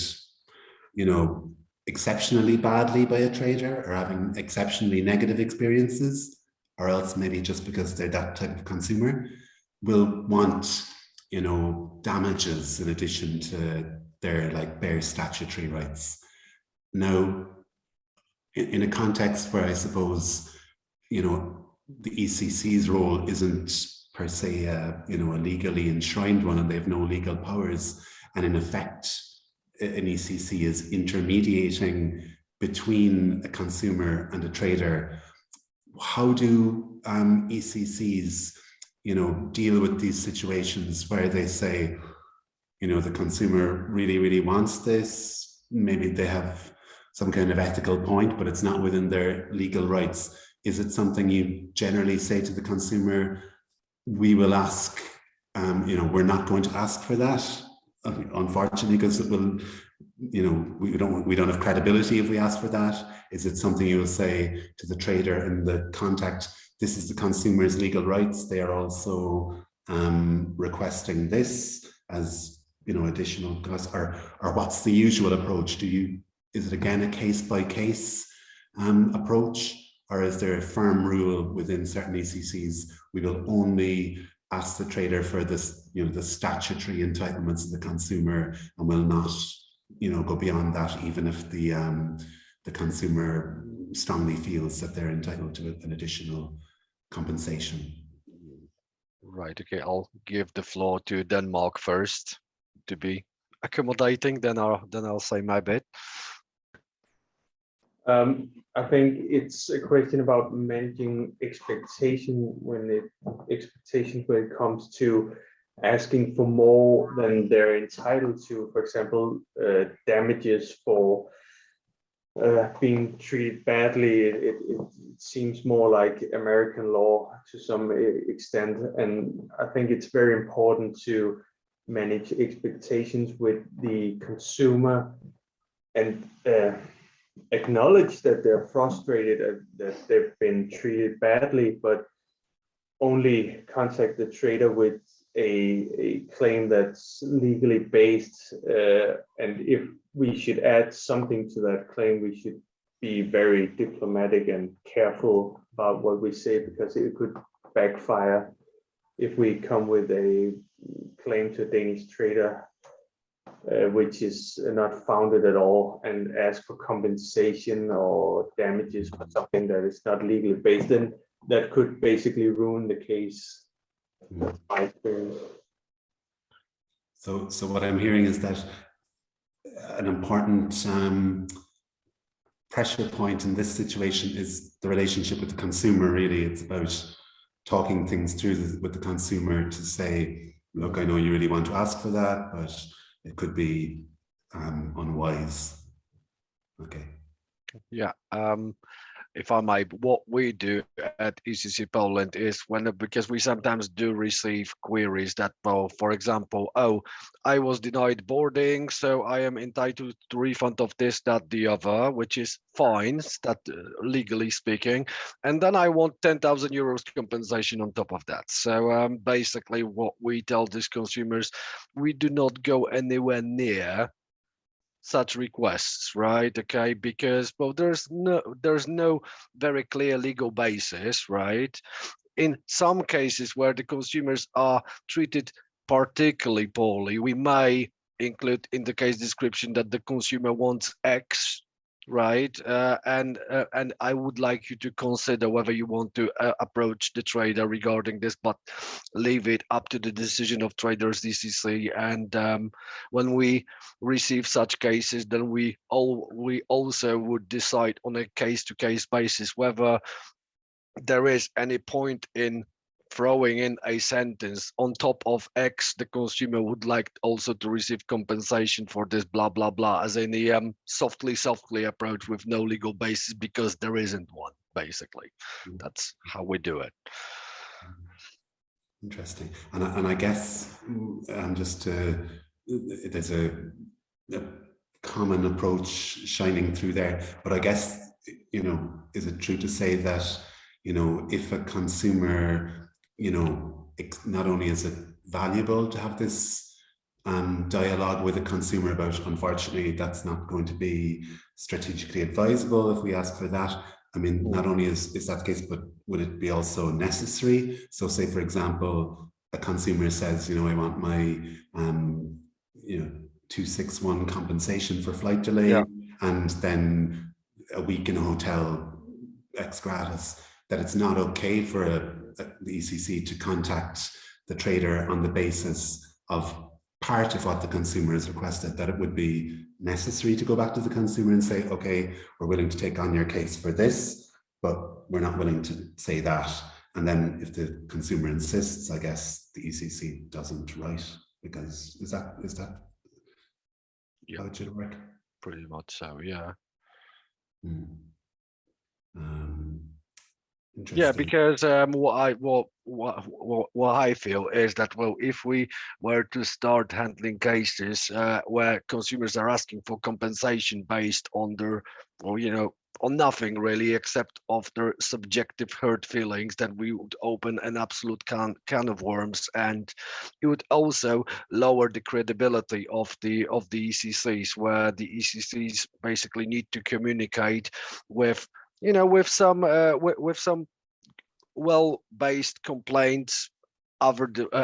S3: exceptionally badly by a trader or having exceptionally negative experiences, or else maybe just because they're that type of consumer, will want, damages in addition to their bare statutory rights. Now, in a context where I suppose, the ECC's role isn't per se a legally enshrined one, and they have no legal powers, and in effect, an ECC is intermediating between a consumer and a trader. How do ECCs, deal with these situations where they say, the consumer really, really wants this, maybe they have some kind of ethical point, but it's not within their legal rights? Is it something you generally say to the consumer, we will ask, we're not going to ask for that, unfortunately, because it will, we don't have credibility if we ask for that? Is it something you will say to the trader in the contact, this is the consumer's legal rights, they are also requesting this as additional cost, or what's the usual approach? Is it again a case-by-case approach, or is there a firm rule within certain ECCs, we will only ask the trader for this, the statutory entitlements of the consumer, and will not, go beyond that, even if the consumer strongly feels that they're entitled to an additional compensation?
S2: Right. Okay. I'll give the floor to Denmark first to be accommodating. Then I'll say my bit.
S5: I think it's a question about managing expectations when it comes to asking for more than they're entitled to. For example, damages for being treated badly. It seems more like American law to some extent, and I think it's very important to manage expectations with the consumer and acknowledge that they're frustrated and that they've been treated badly, but only contact the trader with a claim that's legally based. And if we should add something to that claim, we should be very diplomatic and careful about what we say, because it could backfire if we come with a claim to a Danish trader which is not founded at all, and ask for compensation or damages for something that is not legally based, then that could basically ruin the case. That's my experience.
S3: So what I'm hearing is that an important pressure point in this situation is the relationship with the consumer. Really, it's about talking things through with the consumer to say, look, I know you really want to ask for that, but it could be unwise. Okay.
S2: Yeah. If I may, what we do at ECC Poland is because we sometimes do receive queries that, well, for example, oh, I was denied boarding, so I am entitled to refund of this, that, the other, which is fine, that legally speaking, and then I want 10,000 euros compensation on top of that. So basically, what we tell these consumers, we do not go anywhere near such requests, right? Okay, because well, there's no very clear legal basis, right? In some cases where the consumers are treated particularly poorly, we may include in the case description that the consumer wants X, right? And I would like you to consider whether you want to approach the trader regarding this, but leave it up to the decision of traders DCC. And when we receive such cases, then we also would decide on a case-to-case basis whether there is any point in throwing in a sentence on top of X, the consumer would like also to receive compensation for this blah blah blah, as any softly approach with no legal basis, because there isn't one. Basically, that's how we do it.
S3: Interesting. And I guess just there's a common approach shining through there, but I guess, you know, is it true to say that, you know, if a consumer, you know, not only is it valuable to have this dialogue with a consumer about, unfortunately, that's not going to be strategically advisable if we ask for that. I mean, not only is that the case, but would it be also necessary? So say, for example, a consumer says, you know, I want my, you know, 261 compensation for flight delay, yeah, and then a week in a hotel ex gratis, that it's not okay for the ECC to contact the trader on the basis of part of what the consumer has requested, that it would be necessary to go back to the consumer and say, okay, we're willing to take on your case for this, but we're not willing to say that. And then if the consumer insists, I guess the ECC doesn't write, because is that how it should work?
S2: Pretty much so, yeah. Yeah, because what I feel is that, well, if we were to start handling cases where consumers are asking for compensation based on their, or you know, on nothing really except of their subjective hurt feelings, then we would open an absolute can of worms, and it would also lower the credibility of the ECCs, where the ECCs basically need to communicate with, you know, with some well-based complaints,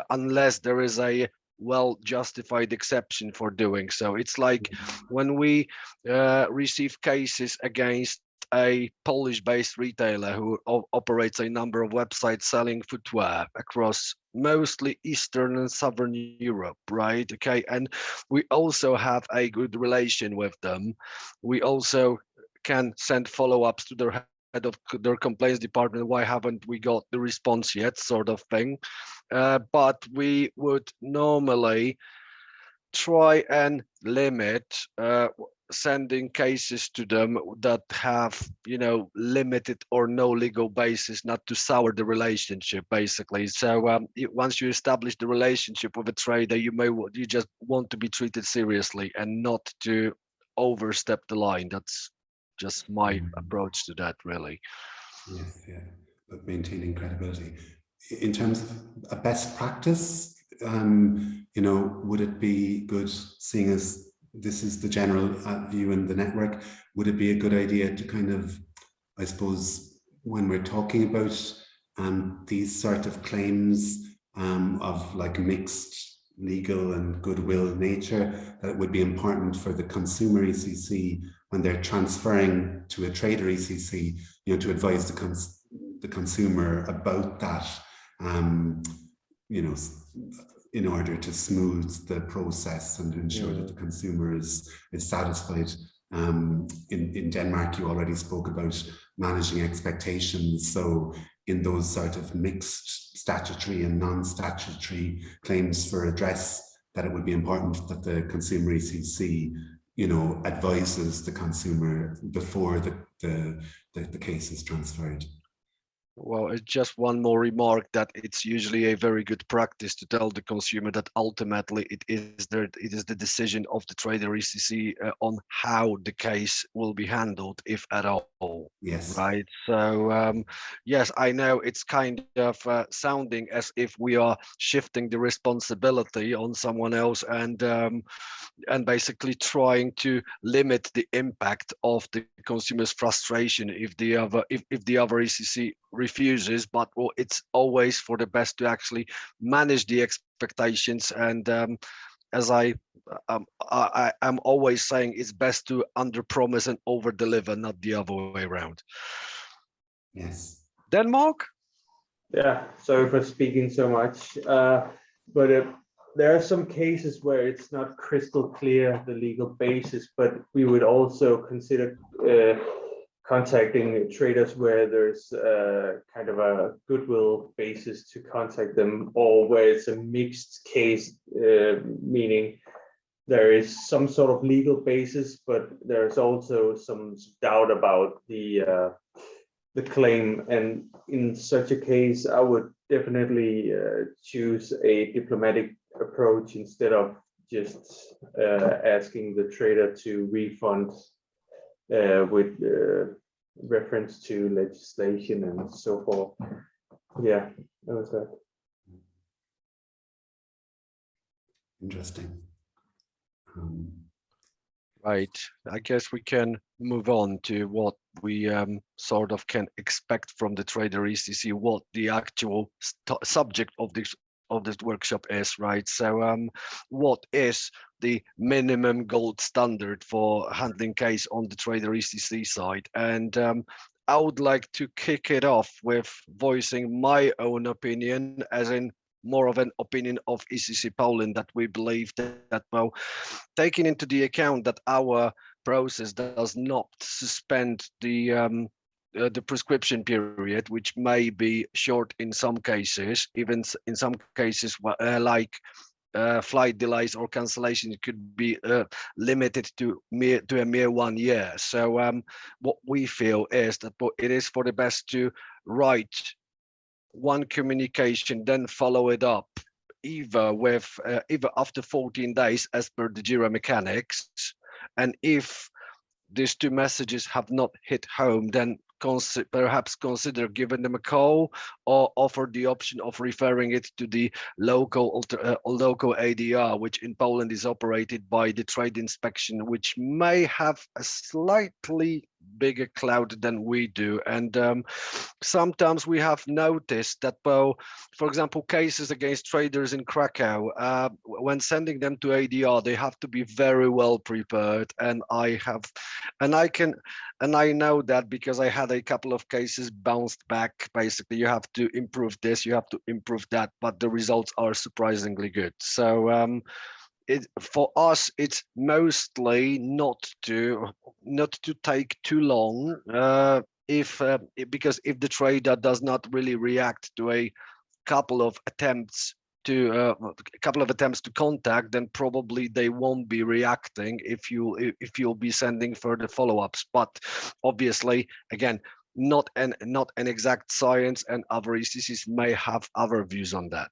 S2: unless there is a well-justified exception for doing so. It's like when we receive cases against a Polish-based retailer who operates a number of websites selling footwear across mostly Eastern and Southern Europe, right? Okay, and we also have a good relation with them. We also can send follow-ups to their head of their complaints department. Why haven't we got the response yet, sort of thing. But we would normally try and limit sending cases to them that have, you know, limited or no legal basis, not to sour the relationship, basically. So once you establish the relationship with a trader, you just want to be treated seriously and not to overstep the line. That's just my approach to that, really.
S3: Yes, yeah, but maintaining credibility. In terms of a best practice, you know, would it be good, seeing as this is the general view in the network, would it be a good idea to kind of, I suppose, when we're talking about these sort of claims of like mixed legal and goodwill nature, that it would be important for the consumer ECC, when they're transferring to a trader ECC, you know, to advise the consumer about that, you know, in order to smooth the process and ensure that the consumer is satisfied. In Denmark, you already spoke about managing expectations. So, in those sort of mixed statutory and non-statutory claims for redress, that it would be important that the consumer ECC, you know, advises the consumer before the case is transferred.
S2: Well, it's just one more remark that it's usually a very good practice to tell the consumer that ultimately it is the decision of the trader ECC on how the case will be handled, if at all.
S3: Yes.
S2: Right. So yes, I know it's kind of sounding as if we are shifting the responsibility on someone else and basically trying to limit the impact of the consumer's frustration if the other ECC refuses, but well, it's always for the best to actually manage the expectations. And as I'm always saying, it's best to underpromise and overdeliver, not the other way around.
S3: Yes.
S2: Denmark?
S5: Yeah, sorry for speaking so much, but there are some cases where it's not crystal clear, the legal basis, but we would also consider contacting traders where there's kind of a goodwill basis to contact them, or where it's a mixed case, meaning there is some sort of legal basis, but there's also some doubt about the claim. And in such a case, I would definitely choose a diplomatic approach instead of just asking the trader to refund with reference to legislation and so forth. Yeah, that was that.
S3: Interesting.
S2: Right. I guess we can move on to what we sort of can expect from the trader ECC, what the actual subject of this workshop is, right? So what is the minimum gold standard for handling case on the trader ECC side? And I would like to kick it off with voicing my own opinion, as in more of an opinion of ECC Poland, that we believe that, well, taking into the account that our process does not suspend the prescription period, which may be short in some cases, even in some cases like flight delays or cancellation, it could be limited to a mere 1 year. So what we feel is that it is for the best to write one communication, then follow it up either after 14 days as per the JIRA mechanics, and if these two messages have not hit home, then perhaps consider giving them a call, or offer the option of referring it to the local ADR, which in Poland is operated by the trade inspection, which may have a slightly bigger clout than we do. And sometimes we have noticed that, well, for example, cases against traders in Krakow, when sending them to ADR, they have to be very well prepared. And I know that because I had a couple of cases bounced back. Basically, you have to improve this, you have to improve that, but the results are surprisingly good. So for us, it's mostly not to take too long, because if the trader does not really react to a couple of attempts to contact, then probably they won't be reacting if you'll be sending further follow-ups. But obviously, again, not an exact science, and other ECCs may have other views on that.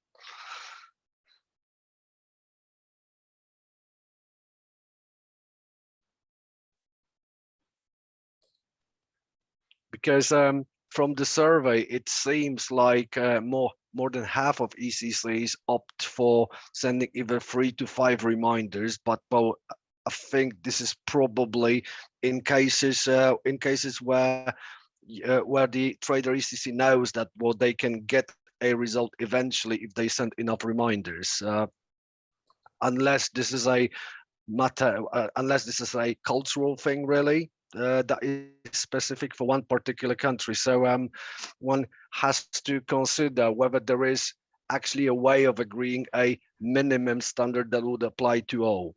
S2: Because from the survey, it seems like more than half of ECCs opt for sending either 3 to 5 reminders. But well, I think this is probably in cases where the trader ECC knows that, well, they can get a result eventually if they send enough reminders. Unless this is a cultural thing, really, that is specific for one particular country. So one has to consider whether there is actually a way of agreeing a minimum standard that would apply to all.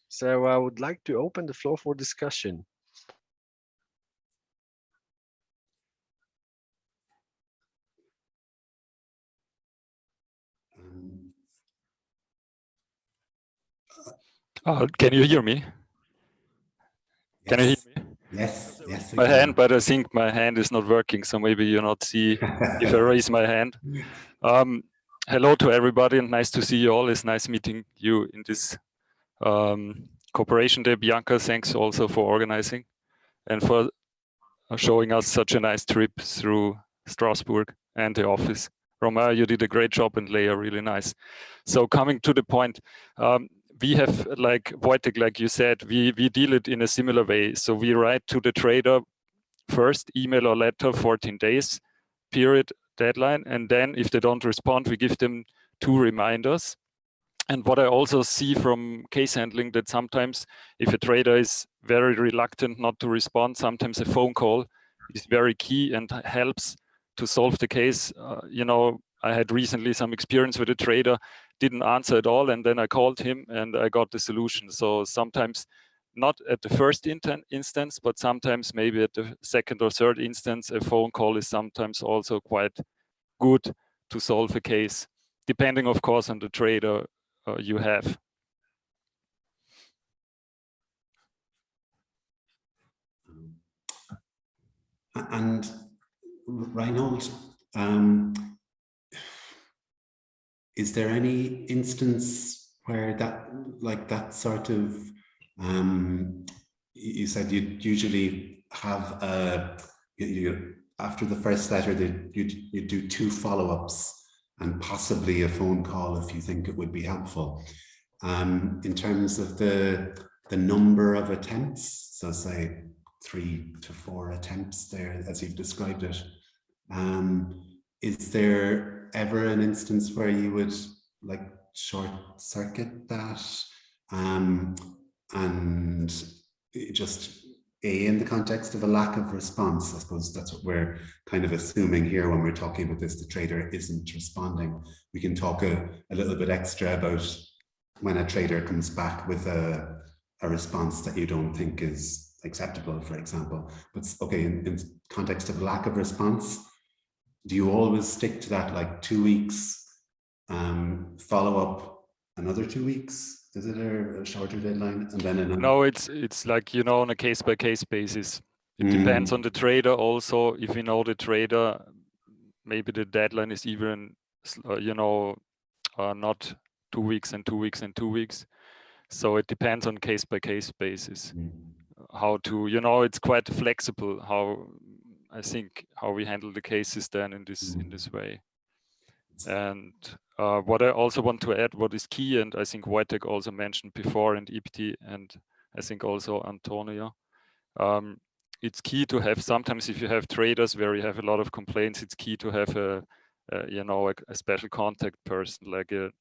S2: So I would like to open the floor for discussion.
S13: Can you hear me? Can you hear me?
S3: Yes, yes.
S13: My hand, but I think my hand is not working, so maybe you not see if I raise my hand. Hello to everybody, and nice to see you all. It's nice meeting you in this Cooperation Day. Bianca, thanks also for organizing and for showing us such a nice trip through Strasbourg and the office. Romain, you did a great job, and Leia, really nice. So coming to the point, we have, like Wojtek, like you said, we deal it in a similar way. So we write to the trader first, email or letter, 14 days, period, deadline. And then if they don't respond, we give them 2 reminders. And what I also see from case handling, that sometimes if a trader is very reluctant not to respond, sometimes a phone call is very key and helps to solve the case. You know, I had recently some experience with a trader, didn't answer at all, and then I called him and I got the solution. So sometimes not at the first instance, but sometimes maybe at the second or third instance, a phone call is sometimes also quite good to solve a case, depending, of course, on the trader you have.
S3: And Reinhold, is there any instance where that, like that sort of, you said you'd usually have, after the first letter, you'd do 2 follow-ups and possibly a phone call if you think it would be helpful. In terms of the number of attempts, so say 3 to 4 attempts there, as you've described it, is there ever an instance where you would like short circuit that and just in the context of a lack of response? I suppose that's what we're kind of assuming here when we're talking about this, the trader isn't responding. We can talk a little bit extra about when a trader comes back with a response that you don't think is acceptable, for example. But okay, in context of lack of response, do you always stick to that, like 2 weeks, follow up another 2 weeks? Is it a shorter deadline and then another?
S13: No, it's like, you know, on a case-by-case basis. It depends on the trader also. If you know the trader, maybe the deadline is even, you know, not 2 weeks and 2 weeks and 2 weeks. So it depends on case-by-case basis. How to, you know, it's quite flexible how, I think, how we handle the cases then in this way. And what I also want to add, what is key, and I think Wojtek also mentioned before, and EPT, and I think also Antonio, it's key to have, sometimes if you have traders where you have a lot of complaints, it's key to have you know, a special contact person, like a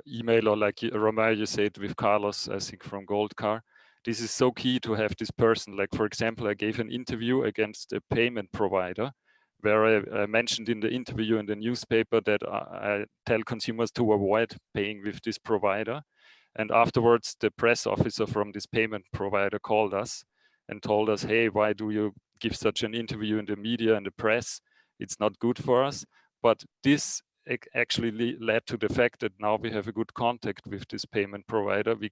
S13: email, or like Romain, you said with Carlos, I think from Goldcar. This is so key to have this person. Like, for example, I gave an interview against a payment provider where I mentioned in the interview in the newspaper that I tell consumers to avoid paying with this provider. And afterwards, the press officer from this payment provider called us and told us, hey, why do you give such an interview in the media and the press? It's not good for us. But this actually led to the fact that now we have a good contact with this payment provider. We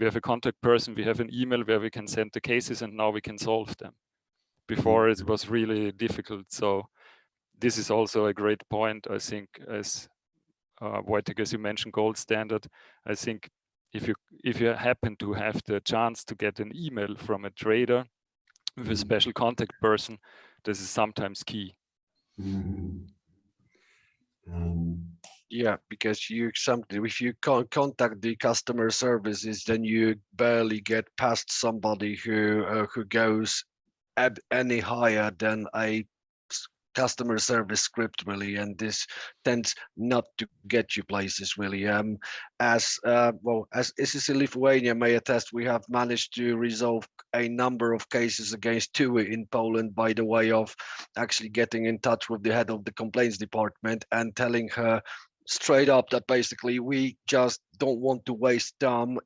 S13: have a contact person, we have an email where we can send the cases, and now we can solve them. Before it was really difficult. So this is also a great point, I think, as Wojtek, as you mentioned, gold standard. I think if you happen to have the chance to get an email from a trader with a special contact person, this is sometimes key.
S2: Yeah, because if you can't contact the customer services, then you barely get past somebody who goes any higher than a customer service script, really, and this tends not to get you places, really. As ECC Lithuania may attest, we have managed to resolve a number of cases against TUI in Poland by the way of actually getting in touch with the head of the complaints department and telling her straight up that basically we just don't want to waste time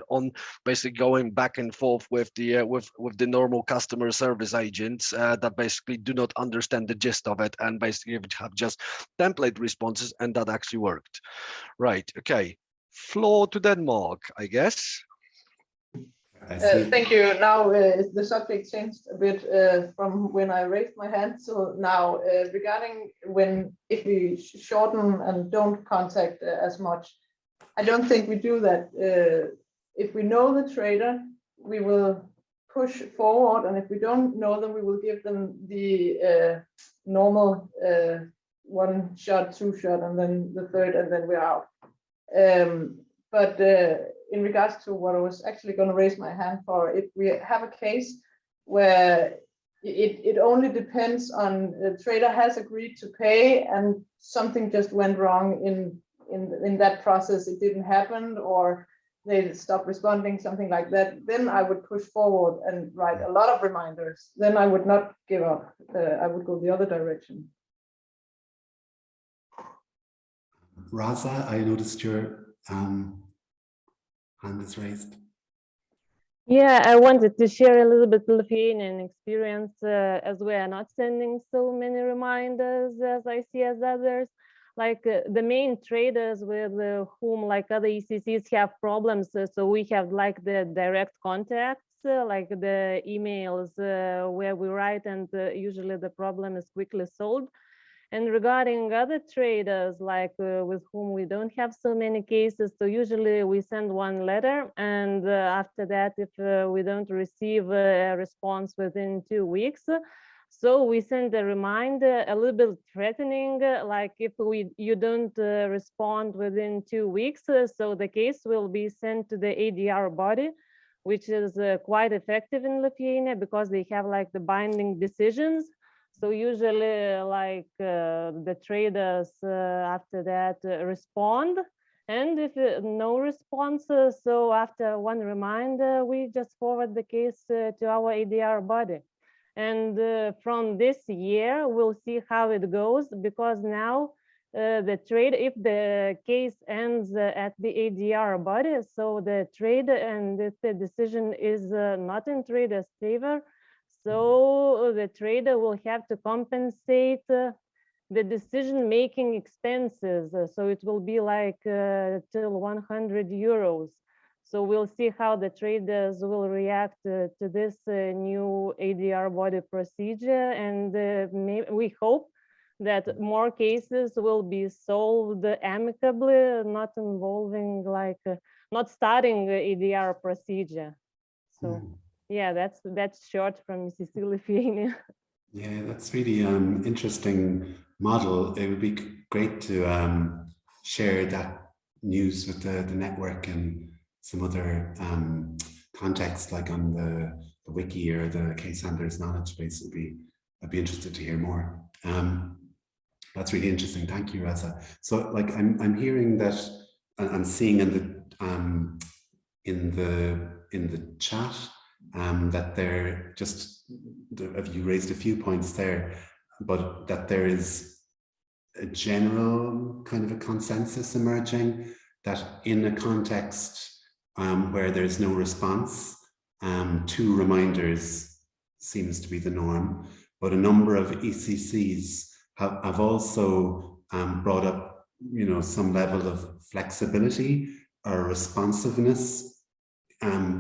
S2: on basically going back and forth with the with the normal customer service agents that basically do not understand the gist of it, and basically have just template responses, and that actually worked. Right. Okay. floor to Denmark, I guess.
S6: Thank you. Now the subject changed a bit from when I raised my hand to now regarding if we shorten and don't contact as much. I don't think we do that. If we know the trader, we will push forward, and if we don't know them, we will give them the normal 1 shot, 2 shot, and then the third, and then we're out. But in regards to what I was actually going to raise my hand for, if we have a case where it only depends on the trader has agreed to pay and something just went wrong in that process, it didn't happen, or they stopped responding, something like that, then I would push forward and write a lot of reminders. Then I would not give up. I would go the other direction.
S3: Raza, I noticed your hand is raised.
S14: Yeah, I wanted to share a little bit Lithuanian experience as we are not sending so many reminders as I see as others. Like the main traders with whom like other ECCs have problems. So we have like the direct contacts, like the emails where we write, and usually the problem is quickly solved. And regarding other traders, like with whom we don't have so many cases, so usually we send 1 letter, and after that, if we don't receive a response within 2 weeks, so we send a reminder, a little bit threatening, like if you don't respond within 2 weeks, so the case will be sent to the ADR body, which is quite effective in Lithuania because they have like the binding decisions. So usually like the traders after that respond, and if no response, so after 1 reminder, we just forward the case to our ADR body. And from this year, we'll see how it goes, because now the trade, if the case ends at the ADR body, so the trade and if the decision is not in trader's favor, so the trader will have to compensate the decision-making expenses. So it will be like till 100 euros. So we'll see how the traders will react to this new ADR body procedure. And we hope that more cases will be solved amicably, not involving like, not starting ADR procedure. So. Yeah, that's short from ECC Lithuania.
S3: Yeah, that's really interesting model. It would be great to share that news with the network and some other context, like on the wiki or the case handlers knowledge base. I'd be interested to hear more. That's really interesting. Thank you, Raza. So, like, I'm hearing that, I'm seeing in the chat. That there you raised a few points there, but that there is a general kind of a consensus emerging that in a context where there's no response, 2 reminders seems to be the norm, but a number of ECCs have also brought up, some level of flexibility or responsiveness.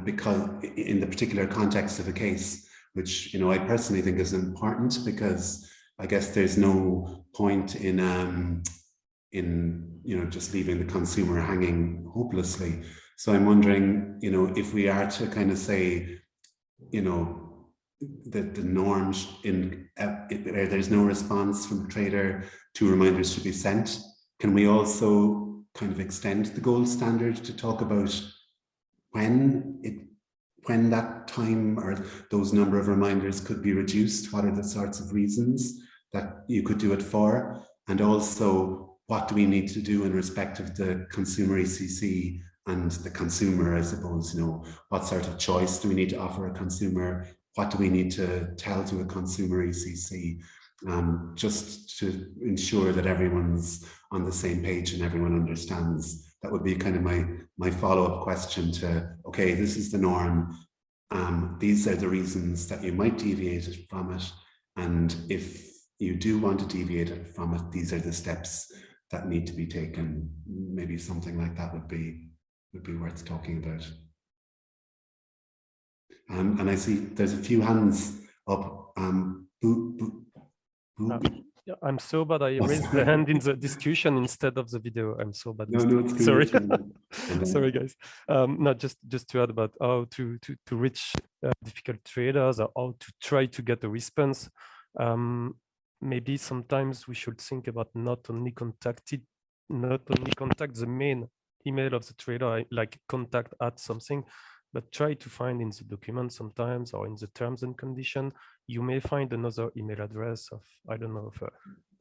S3: Because in the particular context of a case, which I personally think is important, because I guess there's no point in just leaving the consumer hanging hopelessly. So I'm wondering, if we are to kind of say, that the norms where there's no response from the trader, 2 reminders should be sent. Can we also kind of extend the gold standard to talk about when that time or those number of reminders could be reduced? What are the sorts of reasons that you could do it for? And also, what do we need to do in respect of the consumer ECC and the consumer, I suppose, what sort of choice do we need to offer a consumer? What do we need to tell to a consumer ECC? Just to ensure that everyone's on the same page and everyone understands. That would be kind of my follow-up question to, okay, this is the norm. These are the reasons that you might deviate from it. And if you do want to deviate from it, these are the steps that need to be taken. Maybe something like that would be worth talking about. And I see there's a few hands up.
S10: Yeah, I'm so bad. I raised the hand in the discussion instead of the video. I'm so bad.
S3: No, it's cool.
S10: Sorry,
S3: It's
S10: sorry guys. No, just to add about how to reach difficult traders, or how to try to get a response. Maybe sometimes we should think about not only contact the main email of the trader, like contact at something, but try to find in the document sometimes, or in the terms and condition, you may find another email address of, I don't know, of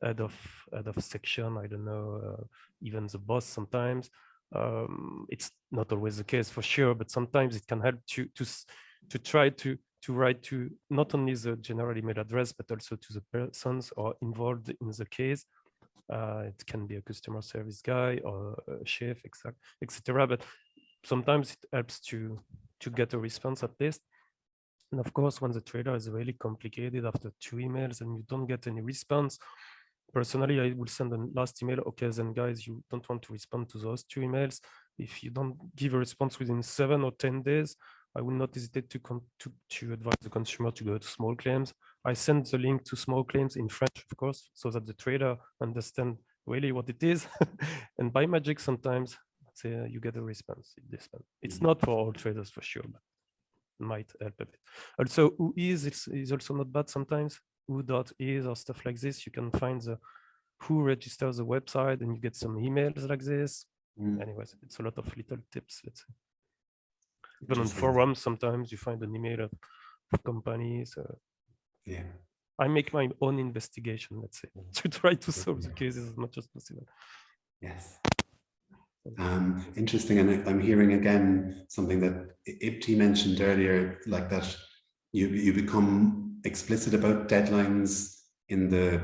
S10: head of section, I don't know, even the boss sometimes. It's not always the case for sure, but sometimes it can help to try to write to not only the general email address, but also to the persons or involved in the case. It can be a customer service guy or a chef, etc. But sometimes it helps to get a response at least. And of course, when the trader is really complicated after 2 emails and you don't get any response, personally, I will send a last email. Okay, then guys, you don't want to respond to those 2 emails. If you don't give a response within 7 or 10 days, I will not hesitate to advise the consumer to go to small claims. I send the link to small claims in French, of course, so that the trader understands really what it is. And by magic, sometimes you get a response. It's not for all traders for sure, but might help a bit. Also, who is also not bad sometimes. Who.is or stuff like this. You can find who registers the website, and you get some emails like this. Anyways, it's a lot of little tips, let's say. Even on forums, sometimes you find an email of companies.
S3: Yeah.
S10: I make my own investigation, let's say, to try to solve the cases as much as possible.
S3: Yes. Interesting, and I'm hearing again something that Ibti mentioned earlier, like that you become explicit about deadlines in the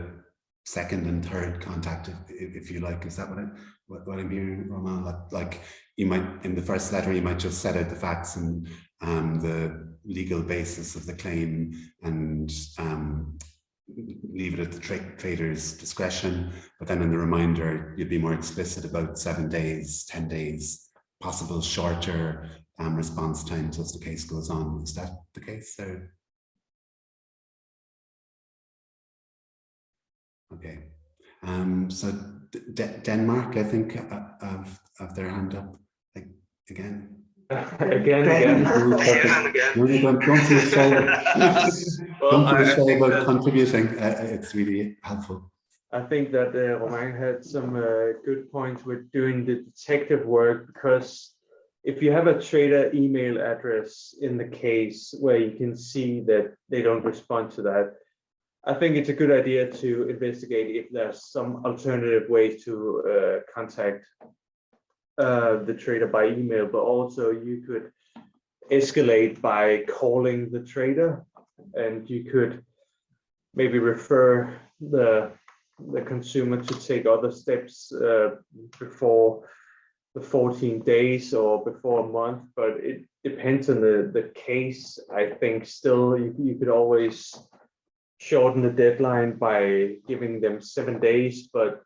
S3: second and third contact, if you like. Is that what I'm hearing, Roman? Like you might, in the first letter, you might just set out the facts and the legal basis of the claim, and leave it at the trader's discretion. But then in the reminder, you'd be more explicit about 7 days, 10 days, possible shorter response times as the case goes on. Is that the case there? Okay. So Denmark, I think, have their hand up again.
S5: Again.
S3: Don't feel shy. Don't feel shy about contributing. It's really helpful.
S5: I think that Romain had some good points with doing the detective work, because if you have a trader email address in the case where you can see that they don't respond to that, I think it's a good idea to investigate if there's some alternative ways to contact the trader by email, but also you could escalate by calling the trader, and you could maybe refer the consumer to take other steps before the 14 days or before a month. But it depends on the case. I think still you could always shorten the deadline by giving them 7 days, but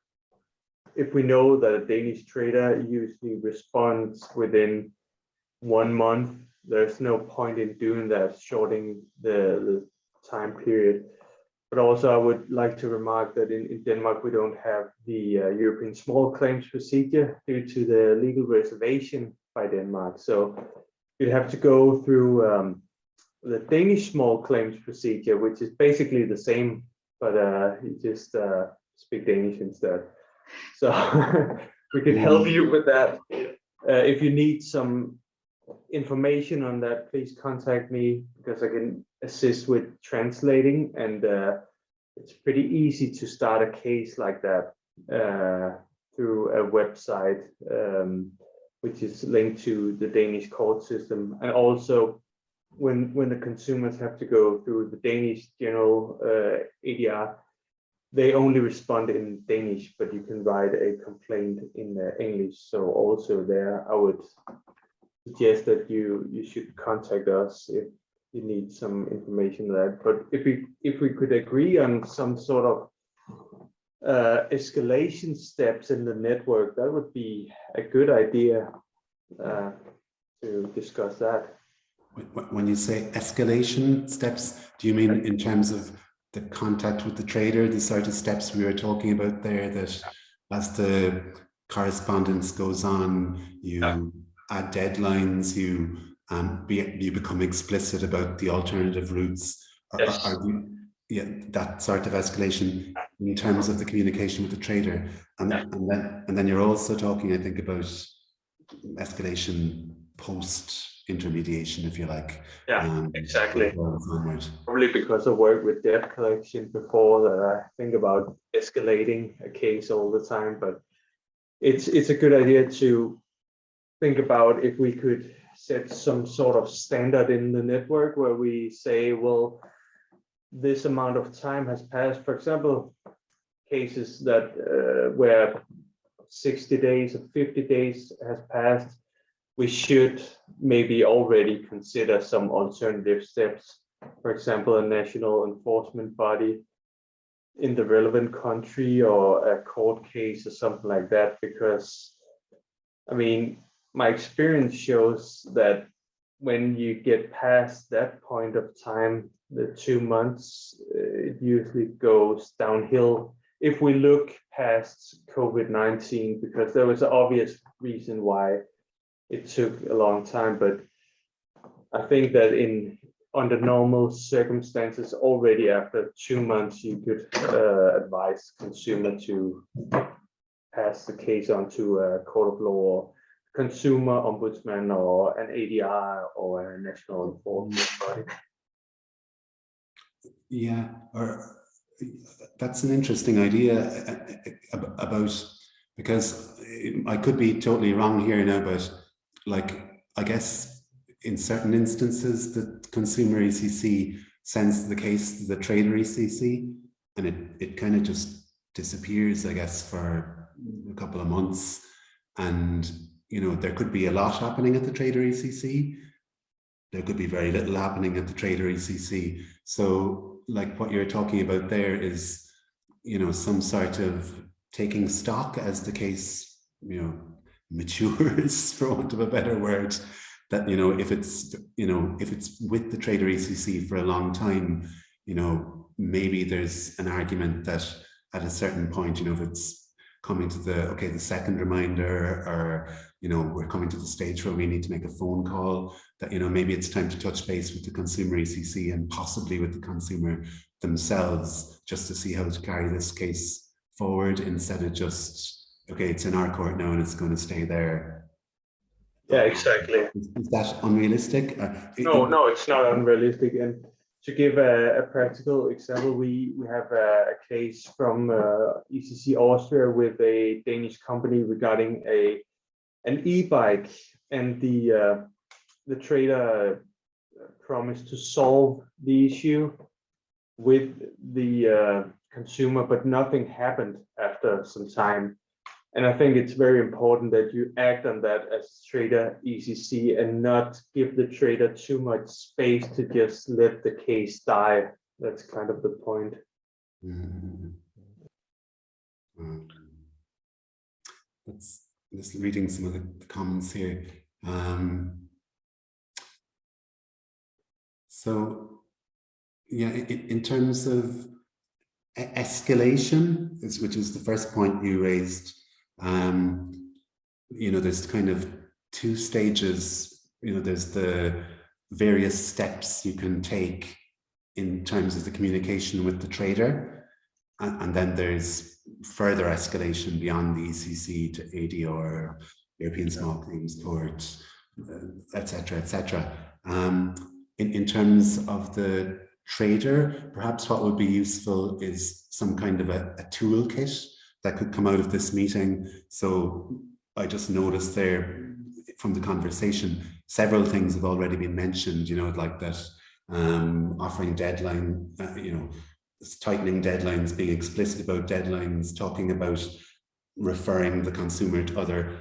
S5: if we know that a Danish trader usually responds within 1 month, there's no point in doing that, shortening the time period. But also I would like to remark that in Denmark, we don't have the European small claims procedure due to the legal reservation by Denmark. So you'd have to go through the Danish small claims procedure, which is basically the same, but you just speak Danish instead. So we can help you with that. If you need some information on that, please contact me, because I can assist with translating, and it's pretty easy to start a case like that through a website which is linked to the Danish court system. And also when the consumers have to go through the Danish general ADR, they only respond in Danish, but you can write a complaint in English. So also there, I would suggest that you should contact us if you need some information on that. But if we could agree on some sort of escalation steps in the network, that would be a good idea to discuss that.
S3: When you say escalation steps, do you mean in terms of the contact with the trader, the sort of steps we were talking about there, that as the correspondence goes on, you add deadlines, you become explicit about the alternative routes?
S5: Yes.
S3: Yeah, that sort of escalation in terms of the communication with the trader, and then you're also talking, I think, about escalation post intermediation, if you like.
S5: Yeah, exactly. Probably because I work with debt collection before, that I think about escalating a case all the time. But it's a good idea to think about if we could set some sort of standard in the network where we say, well, this amount of time has passed. For example, cases that where 60 days or 50 days has passed, we should maybe already consider some alternative steps. For example, a national enforcement body in the relevant country, or a court case or something like that. Because, I mean, my experience shows that when you get past that point of time, the 2 months, it usually goes downhill. If we look past COVID-19, because there was an obvious reason why it took a long time, but I think that under normal circumstances, already after 2 months, you could advise consumer to pass the case on to a court of law, or consumer ombudsman, or an ADR, or a national enforcement body.
S3: Yeah, or that's an interesting idea about, because I could be totally wrong here now, but like, I guess in certain instances the consumer ECC sends the case to the trader ECC, and it kind of just disappears, I guess, for a couple of months. And you know, there could be a lot happening at the trader ECC, there could be very little happening at the trader ECC. So like what you're talking about there is, you know, some sort of taking stock as the case, you know, matures, for want of a better word, that, you know, if it's with the trader ECC for a long time, you know, maybe there's an argument that at a certain point, you know, if it's coming to the second reminder, or, you know, we're coming to the stage where we need to make a phone call, that, you know, maybe it's time to touch base with the consumer ECC and possibly with the consumer themselves, just to see how to carry this case forward, instead of just, okay, it's in our court now and it's going to stay there.
S5: Yeah, exactly.
S3: Is that unrealistic?
S5: No, it's not unrealistic. And to give a practical example, we have a case from ECC Austria with a Danish company regarding an e-bike, and the trader promised to solve the issue with the consumer, but nothing happened after some time. And I think it's very important that you act on that as trader ECC, and not give the trader too much space to just let the case die. That's kind of the point.
S3: That's just reading some of the comments here. So yeah, in terms of escalation, which is the first point you raised, you know, there's kind of two stages. You know, there's the various steps you can take in terms of the communication with the trader, and then there's further escalation beyond the ECC to ADR, European Small Claims Court, etc., etc. In terms of the trader, perhaps what would be useful is some kind of a toolkit that could come out of this meeting. So I just noticed there from the conversation, several things have already been mentioned, you know, like that, offering deadline, you know, tightening deadlines, being explicit about deadlines, talking about referring the consumer to other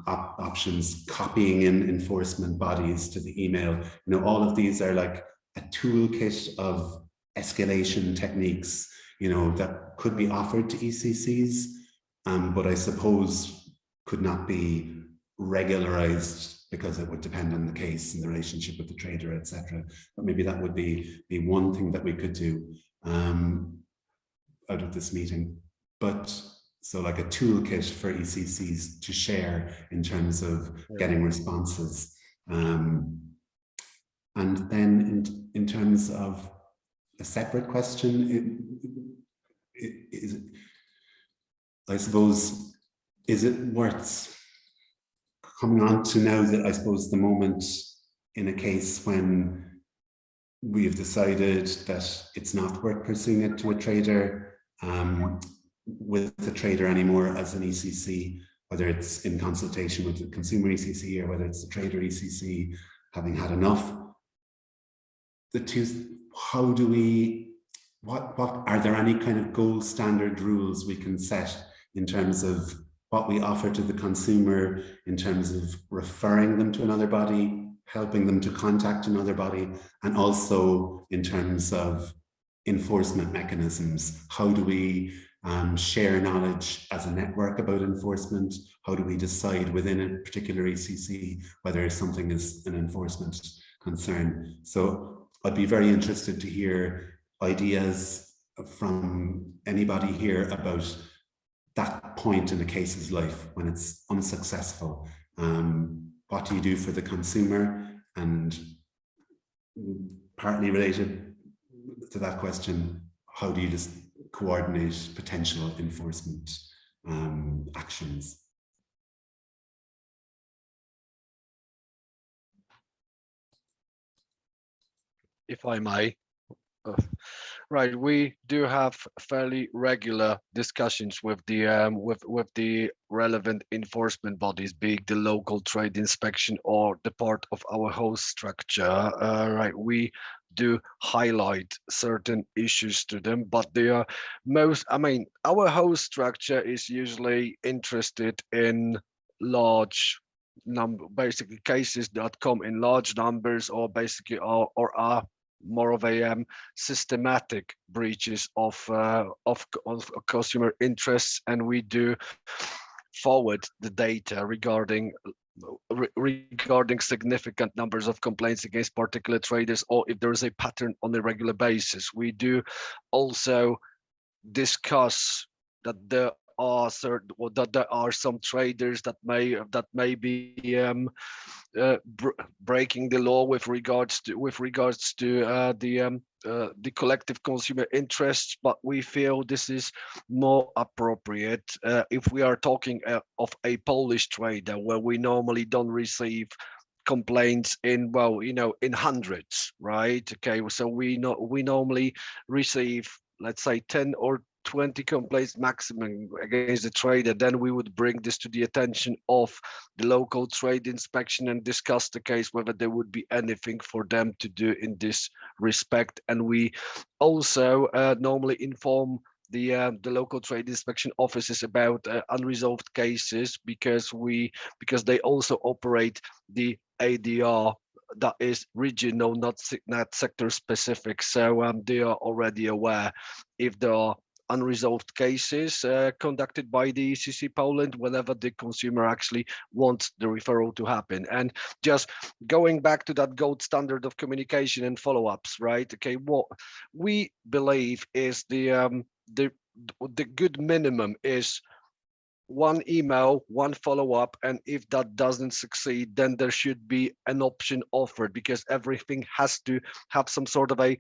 S3: options, copying in enforcement bodies to the email. You know, all of these are like a toolkit of escalation techniques, you know, that could be offered to ECCs, but I suppose could not be regularized because it would depend on the case and the relationship with the trader, etc. But maybe that would be one thing that we could do out of this meeting. But so like a toolkit for ECCs to share in terms of getting responses. And then in terms of a separate question, I suppose, is it worth coming on to now that I suppose the moment in a case when we've decided that it's not worth pursuing it to a trader, with the trader anymore as an ECC, whether it's in consultation with the consumer ECC or whether it's the trader ECC, having had enough. How do we, what are there any kind of gold standard rules we can set in terms of what we offer to the consumer, in terms of referring them to another body, helping them to contact another body, and also in terms of enforcement mechanisms? How do we share knowledge as a network about enforcement? How do we decide within a particular ECC whether something is an enforcement concern? So I'd be very interested to hear ideas from anybody here about that point in a case's life when it's unsuccessful. What do you do for the consumer? And partly related to that question, how do you just coordinate potential enforcement actions?
S2: If I may. Right, we do have fairly regular discussions with the relevant enforcement bodies, be it the local trade inspection or the part of our host structure. Right, we do highlight certain issues to them, but they are our host structure is usually interested in large basically cases that come in large numbers, or basically are more of a systematic breaches of consumer interests, and we do forward the data regarding significant numbers of complaints against particular traders, or if there is a pattern on a regular basis. We do also discuss that there are some traders that may be breaking the law with regards to the collective consumer interests, but we feel this is more appropriate if we are talking of a Polish trader, where we normally don't receive complaints in hundreds, right? Okay, so we normally receive, let's say, 10 or 20 complaints maximum against the trader. Then we would bring this to the attention of the local trade inspection and discuss the case, whether there would be anything for them to do in this respect. And we also normally inform the local trade inspection offices about unresolved cases, because they also operate the ADR that is regional, not sector specific. So they are already aware if there are unresolved cases conducted by the ECC Poland whenever the consumer actually wants the referral to happen. And just going back to that gold standard of communication and follow-ups, right? Okay, what we believe is the good minimum is one email, one follow-up, and if that doesn't succeed, then there should be an option offered, because everything has to have some sort of a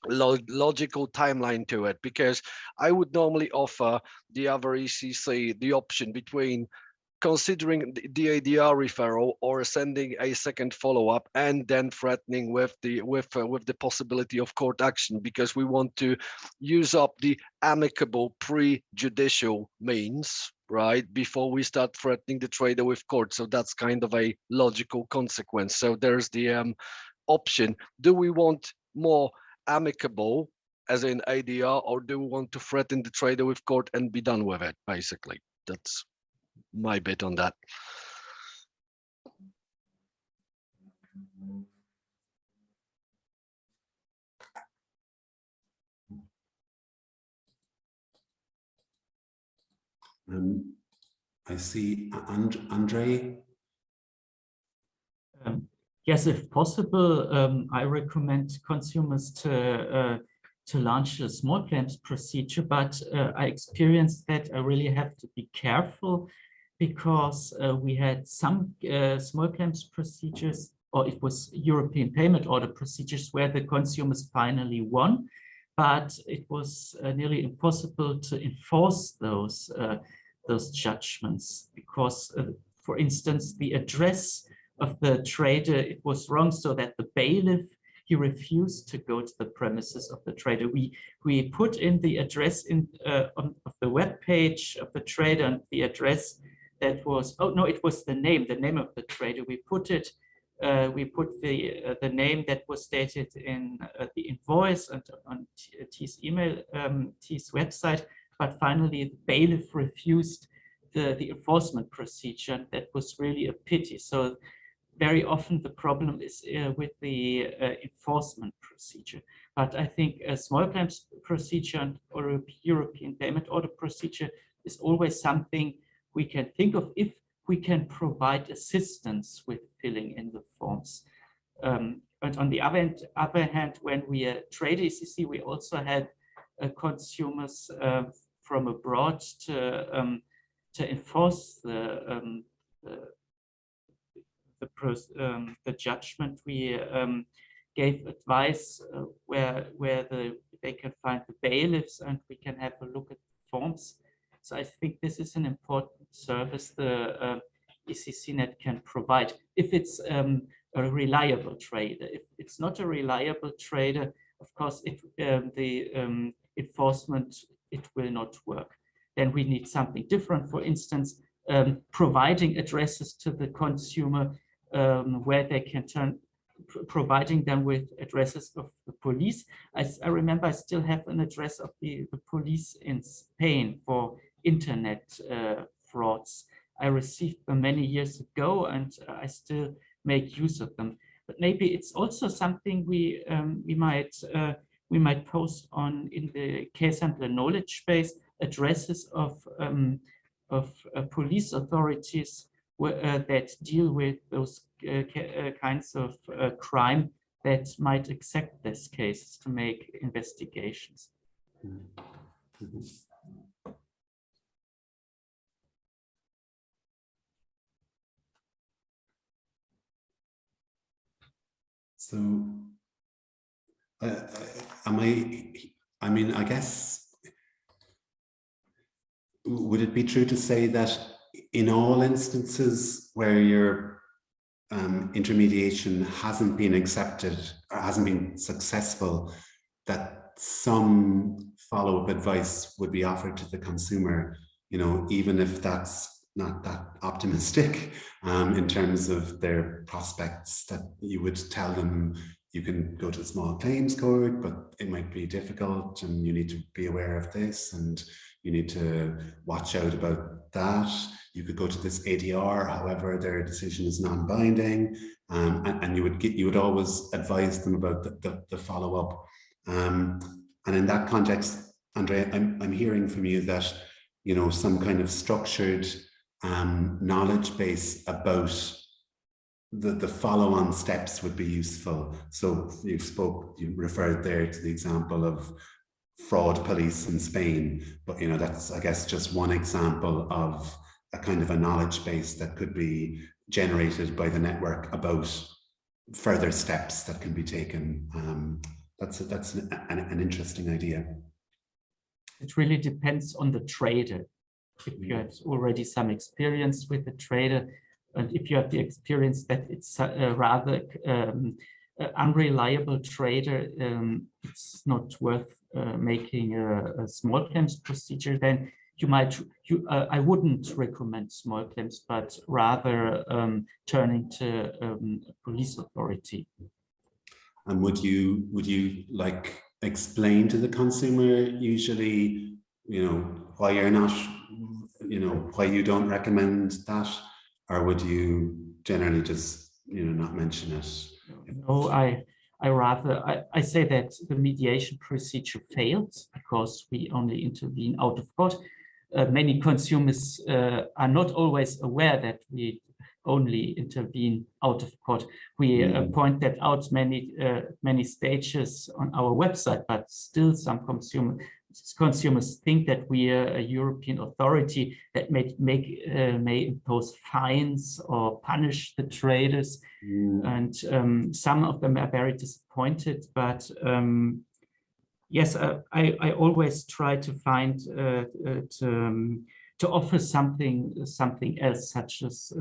S2: logical timeline to it. Because I would normally offer the other ECC the option between considering the ADR referral or sending a second follow-up and then threatening with the possibility of court action, because we want to use up the amicable pre-judicial means, right, before we start threatening the trader with court. So that's kind of a logical consequence. So there's the option: do we want more amicable, as in ADR, or do we want to threaten the trader with court and be done with it? Basically, that's my bit on that.
S3: I see Andre.
S15: Yes, if possible, I recommend consumers to launch a small claims procedure, but I experienced that I really have to be careful because we had some small claims procedures, or it was European payment order procedures where the consumers finally won, but it was nearly impossible to enforce those judgments because, for instance, the address of the trader, it was wrong, so that the bailiff, he refused to go to the premises of the trader. We put in the address of the web page of the trader, and the address that was, oh no, it was the name of the trader. We put it, we put the name that was stated in the invoice and on T's email, T's website, but finally the bailiff refused the enforcement procedure. That was really a pity. So very often the problem is with the enforcement procedure. But I think a small claims procedure or a European payment order procedure is always something we can think of if we can provide assistance with filling in the forms. And on the other hand, when we trade ECC, we also had consumers from abroad to enforce the judgment. We gave advice where they can find the bailiffs, and we can have a look at the forms. So I think this is an important service the ECCNet can provide if it's a reliable trader. If it's not a reliable trader, of course, the enforcement, it will not work. Then we need something different. For instance, providing addresses to the consumer where they can providing them with addresses of the police. I remember I still have an address of the police in Spain for internet frauds. I received them many years ago, and I still make use of them. But maybe it's also something we might post on in the case handler knowledge base, addresses of police authorities that deal with those kinds of crime that might accept these cases to make investigations.
S3: So, I mean, I guess, would it be true to say that in all instances where your intermediation hasn't been accepted or hasn't been successful, that some follow-up advice would be offered to the consumer, you know, even if that's not that optimistic in terms of their prospects, that you would tell them you can go to the small claims court, but it might be difficult and you need to be aware of this and you need to watch out about that. You could go to this ADR, however, their decision is non-binding, and you would always advise them about the follow-up. And in that context, Andrea, I'm hearing from you that, you know, some kind of structured knowledge base about the follow-on steps would be useful. So you referred there to the example of fraud police in Spain, but you know, that's, I guess, just one example of a kind of a knowledge base that could be generated by the network about further steps that can be taken. That's an interesting idea.
S15: It really depends on the trader. If you have already some experience with the trader, and if you have the experience that it's a rather unreliable trader, it's not worth making a small claims procedure, then I wouldn't recommend small claims, but rather turning to a police authority.
S3: And would you like explain to the consumer usually, you know, why you're not, you know, why you don't recommend that, or would you generally just, you know, not mention it?
S15: No, I say that the mediation procedure failed because we only intervene out of court. many consumers are not always aware that we only intervene out of court. We point that out many stages on our website, but still some consumers think that we are a European authority that may impose fines or punish the traders, and some of them are very disappointed. But yes, I always try to find to offer something else, such as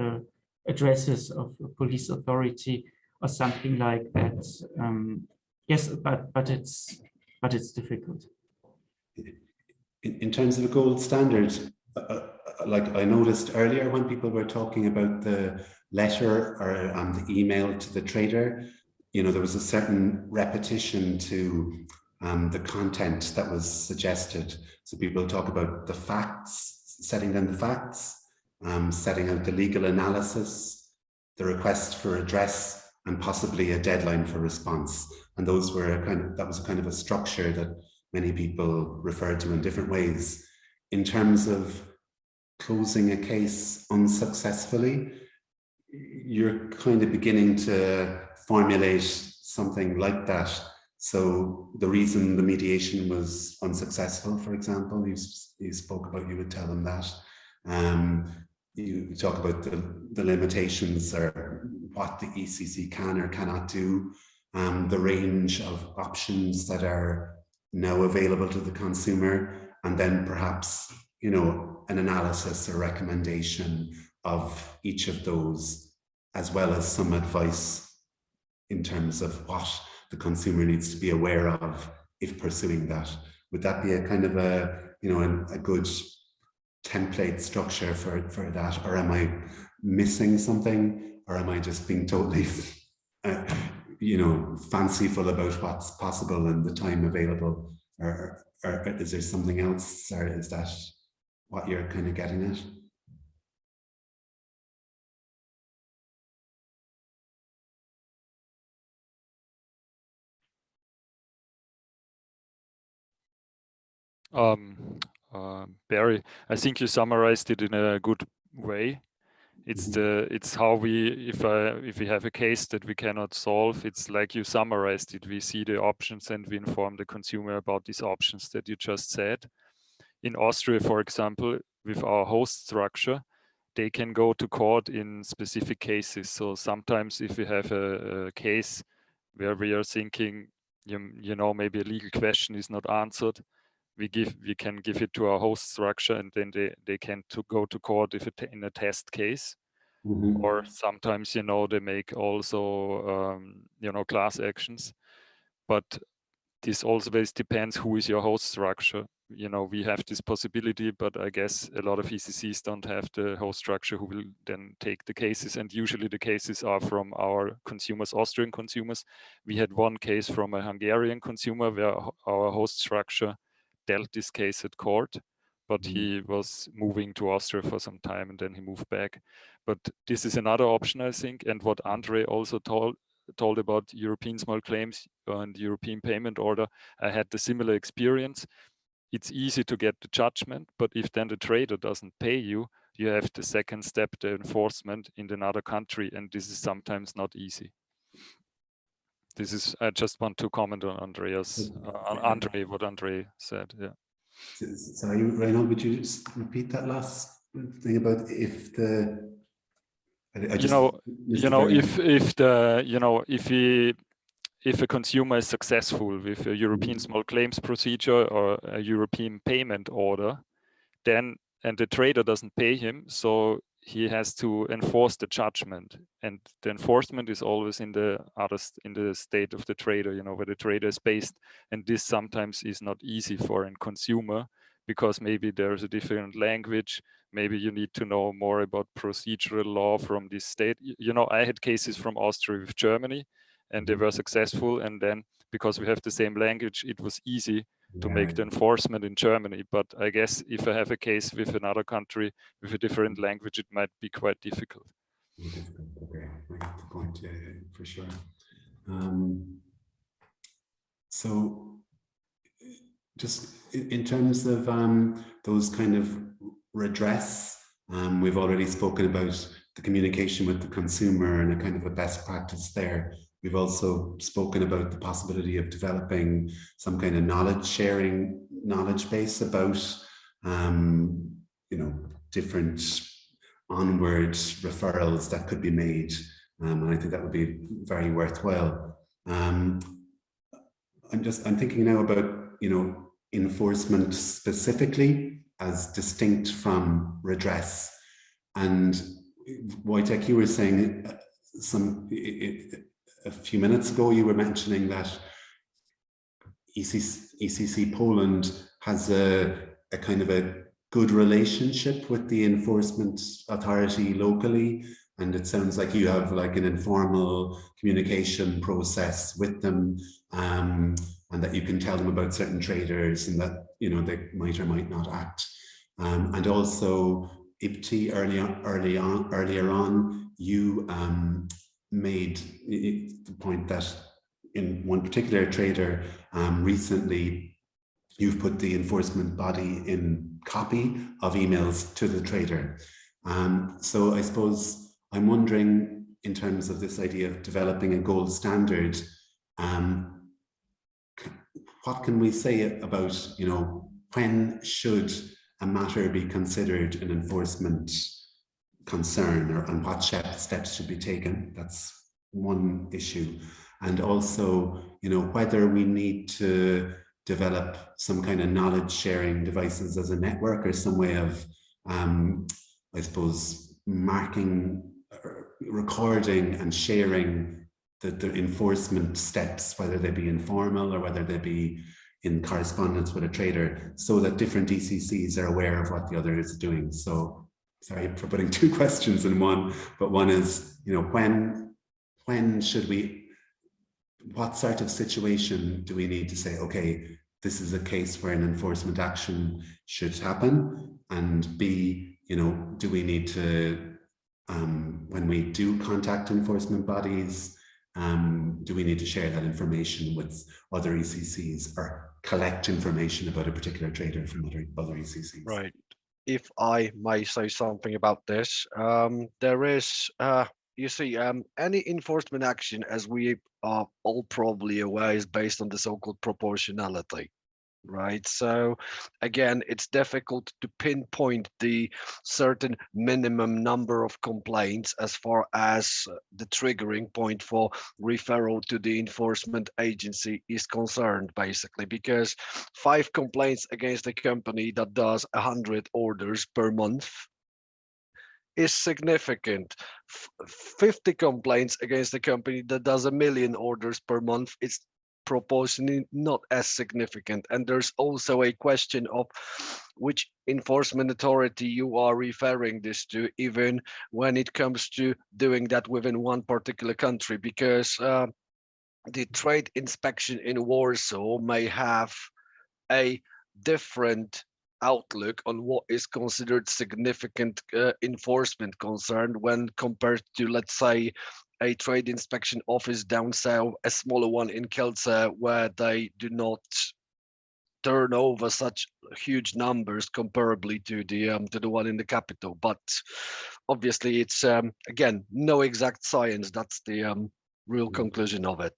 S15: addresses of a police authority or something like that. Yes, but it's difficult.
S3: In terms of a gold standard, like I noticed earlier when people were talking about the letter or the email to the trader, you know, there was a certain repetition to the content that was suggested. So people talk about the facts, setting down the facts, setting out the legal analysis, the request for redress, and possibly a deadline for response. And those were that was kind of a structure that many people referred to in different ways. In terms of closing a case unsuccessfully, you're kind of beginning to formulate something like that. So the reason the mediation was unsuccessful, for example, you spoke about, you would tell them that. You talk about the limitations or what the ECC can or cannot do, the range of options that are now available to the consumer, and then perhaps, you know, an analysis or recommendation of each of those, as well as some advice in terms of what the consumer needs to be aware of if pursuing that. Would that be a kind of a, you know, a good template structure for that? Or am I missing something? Or am I just being totally, you know, fanciful about what's possible and the time available? Or is there something else? Or is that what you're kind of getting at?
S13: Barry, I think you summarized it in a good way. It's how we, if we have a case that we cannot solve, it's like you summarized it. We see the options and we inform the consumer about these options that you just said. In Austria, for example, with our host structure, they can go to court in specific cases. So sometimes if we have a case where we are thinking, you know, maybe a legal question is not answered, we can give it to our host structure, and then they can go to court if in a test case. Or sometimes, you know, they make also you know, class actions. But this always depends who is your host structure. You know, we have this possibility, but I guess a lot of ECCs don't have the host structure who will then take the cases. And usually the cases are from our consumers, Austrian consumers. We had one case from a Hungarian consumer where our host structure dealt this case at court, but he was moving to Austria for some time and then he moved back. But this is another option, I think. And what Andre also told about European small claims and European payment order, I had the similar experience. It's easy to get the judgment, but if then the trader doesn't pay you, you have the second step, the enforcement in another country, and this is sometimes not easy. This is, I just want to comment on Andreas, what Andre said, yeah.
S3: Sorry, Reinhold, would you just repeat that last thing about if the,
S13: if a consumer is successful with a European small claims procedure or a European payment order, then, and the trader doesn't pay him, so he has to enforce the judgment, and the enforcement is always in the state of the trader, you know, where the trader is based, and this sometimes is not easy for a consumer because maybe there's a different language, maybe you need to know more about procedural law from this state. You know, I had cases from Austria with Germany, and they were successful, and then because we have the same language, it was easy to make the enforcement in Germany. But I guess if I have a case with another country with a different language, it might be quite difficult.
S3: Okay, I get the point, yeah, for sure. So Just in terms of those kind of redress, we've already spoken about the communication with the consumer and a kind of a best practice there. We've also spoken about the possibility of developing some kind of knowledge base about, you know, different onward referrals that could be made. And I think that would be very worthwhile. I'm thinking now about, you know, enforcement specifically as distinct from redress. And Wojtek, you were saying a few minutes ago, you were mentioning that ECC Poland has a kind of a good relationship with the enforcement authority locally. And it sounds like you have like an informal communication process with them, and that you can tell them about certain traders and that, you know, they might or might not act. And also, IPTI, earlier on, you made the point that in one particular trader recently, you've put the enforcement body in copy of emails to the trader. So I suppose I'm wondering, in terms of this idea of developing a gold standard, what can we say about, you know, when should a matter be considered an enforcement concern, and what steps should be taken? That's one issue. And also, you know, whether we need to develop some kind of knowledge sharing devices as a network, or some way of, I suppose, marking, recording and sharing the enforcement steps, whether they be informal or whether they be in correspondence with a trader, so that different ECCs are aware of what the other is doing. So sorry for putting two questions in one, but one is, you know, when should we, what sort of situation do we need to say, okay, this is a case where an enforcement action should happen? And B, you know, do we need to, when we do contact enforcement bodies, do we need to share that information with other ECCs, or collect information about a particular trader from other ECCs?
S2: Right. If I may say something about this, there is, you see, any enforcement action, as we are all probably aware, is based on the so-called proportionality. Right. So again, it's difficult to pinpoint the certain minimum number of complaints as far as the triggering point for referral to the enforcement agency is concerned, basically, because 5 complaints against a company that does 100 orders per month is significant. 50 complaints against a company that does 1 million orders per month, it's proportionally not as significant. And there's also a question of which enforcement authority you are referring this to, even when it comes to doing that within one particular country, because the trade inspection in Warsaw may have a different outlook on what is considered significant enforcement concern when compared to, let's say, a trade inspection office down south, a smaller one in Kielce, where they do not turn over such huge numbers comparably to the one in the capital. But obviously, it's again, no exact science. That's the real conclusion of it.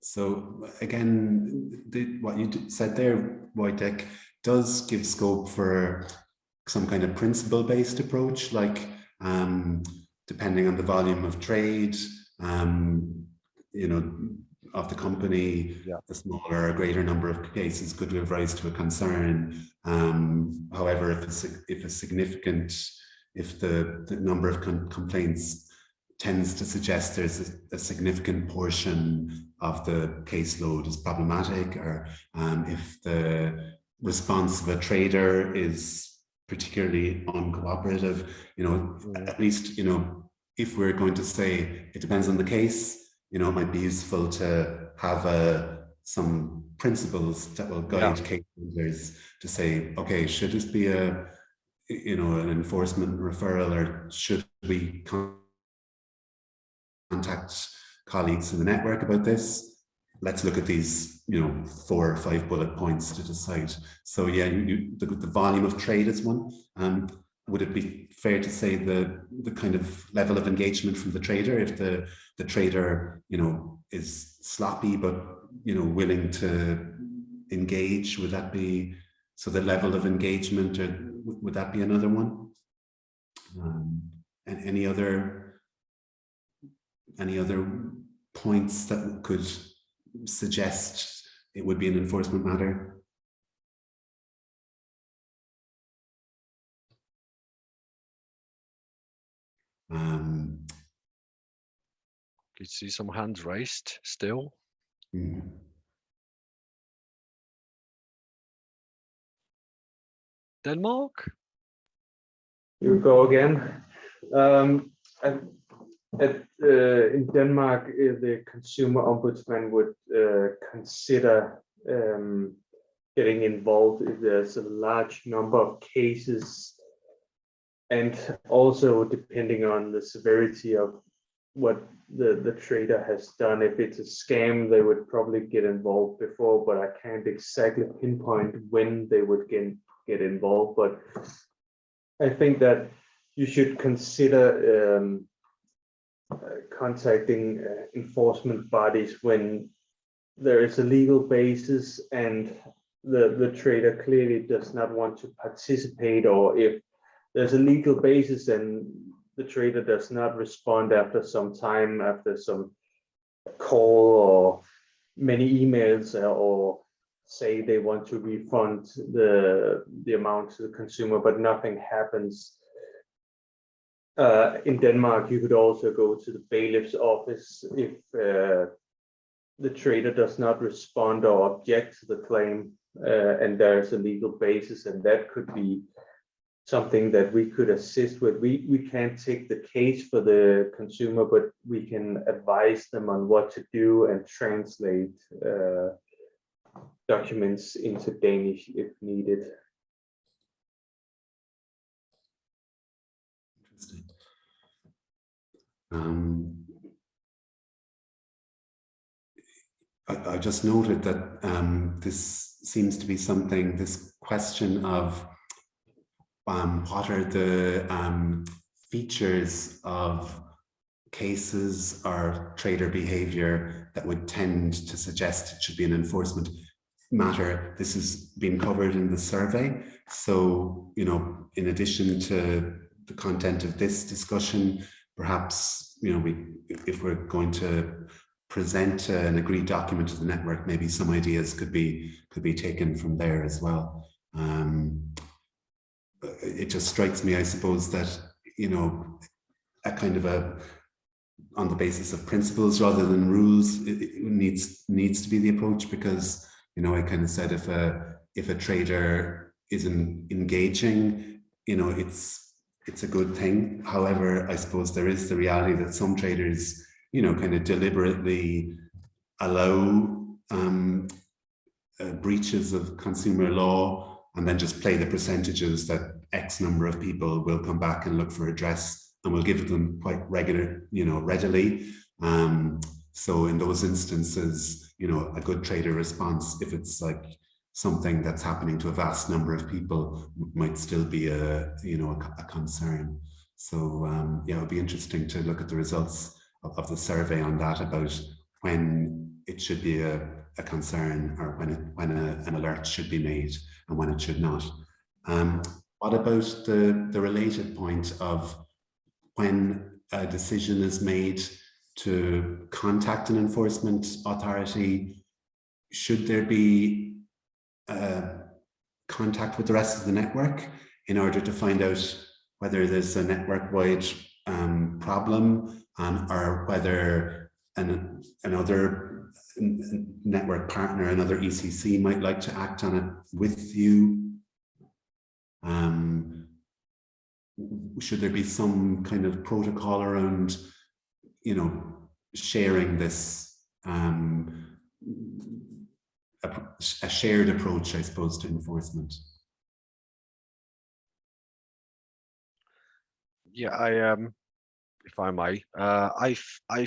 S3: So again, what you said there, Wojtek, does give scope for some kind of principle-based approach, like depending on the volume of trade, you know, of the company, the smaller or greater number of cases could give rise to a concern. However, if the number of complaints tends to suggest there's a significant portion of the caseload is problematic, or if the response of a trader is particularly uncooperative, you know, at least, you know, if we're going to say it depends on the case, you know, it might be useful to have some principles that will guide case holders to say, okay, should this be a, you know, an enforcement referral, or should we contact colleagues in the network about this. Let's look at these, 4 or 5 bullet points to decide. So yeah, the volume of trade is one. Would it be fair to say the kind of level of engagement from the trader, if the trader, is sloppy but willing to engage, would that be, so the level of engagement, or would that be another one? And any other points that could suggest it would be an enforcement matter?
S2: You see some hands raised still. Denmark?
S5: You go again. In Denmark, the consumer ombudsman would consider getting involved if there's a large number of cases, and also depending on the severity of what the trader has done. If it's a scam, they would probably get involved before, but I can't exactly pinpoint when they would get involved. But I think that you should consider contacting enforcement bodies when there is a legal basis and the trader clearly does not want to participate, or if there's a legal basis and the trader does not respond after some time, after some call or many emails, or say they want to refund the amount to the consumer, but nothing happens. In Denmark, you could also go to the bailiff's office if the trader does not respond or object to the claim, and there's a legal basis, and that could be something that we could assist with. We can't take the case for the consumer, but we can advise them on what to do and translate documents into Danish if needed.
S3: I just noted that this seems to be something, this question of what are the features of cases or trader behavior that would tend to suggest it should be an enforcement matter. This has been covered in the survey. So, in addition to the content of this discussion, perhaps, if we're going to present an agreed document to the network, maybe some ideas could be taken from there as well. It just strikes me, I suppose, that, a kind of on the basis of principles rather than rules, it needs to be the approach, because, I kind of said if a trader isn't engaging, it's a good thing. However, I suppose there is the reality that some traders, kind of deliberately allow breaches of consumer law, and then just play the percentages that X number of people will come back and look for redress, and we'll give them quite readily. So in those instances, a good trader response, if it's like something that's happening to a vast number of people, might still be a concern. So yeah, it would be interesting to look at the results of the survey on that, about when it should be a concern, or when an alert should be made and when it should not. What about the related point of when a decision is made to contact an enforcement authority? Should there be contact with the rest of the network in order to find out whether there's a network-wide problem, or whether another network partner, another ECC, might like to act on it with you? Should there be some kind of protocol around, sharing this, a shared approach, I suppose, to enforcement?
S2: Yeah, if I may, I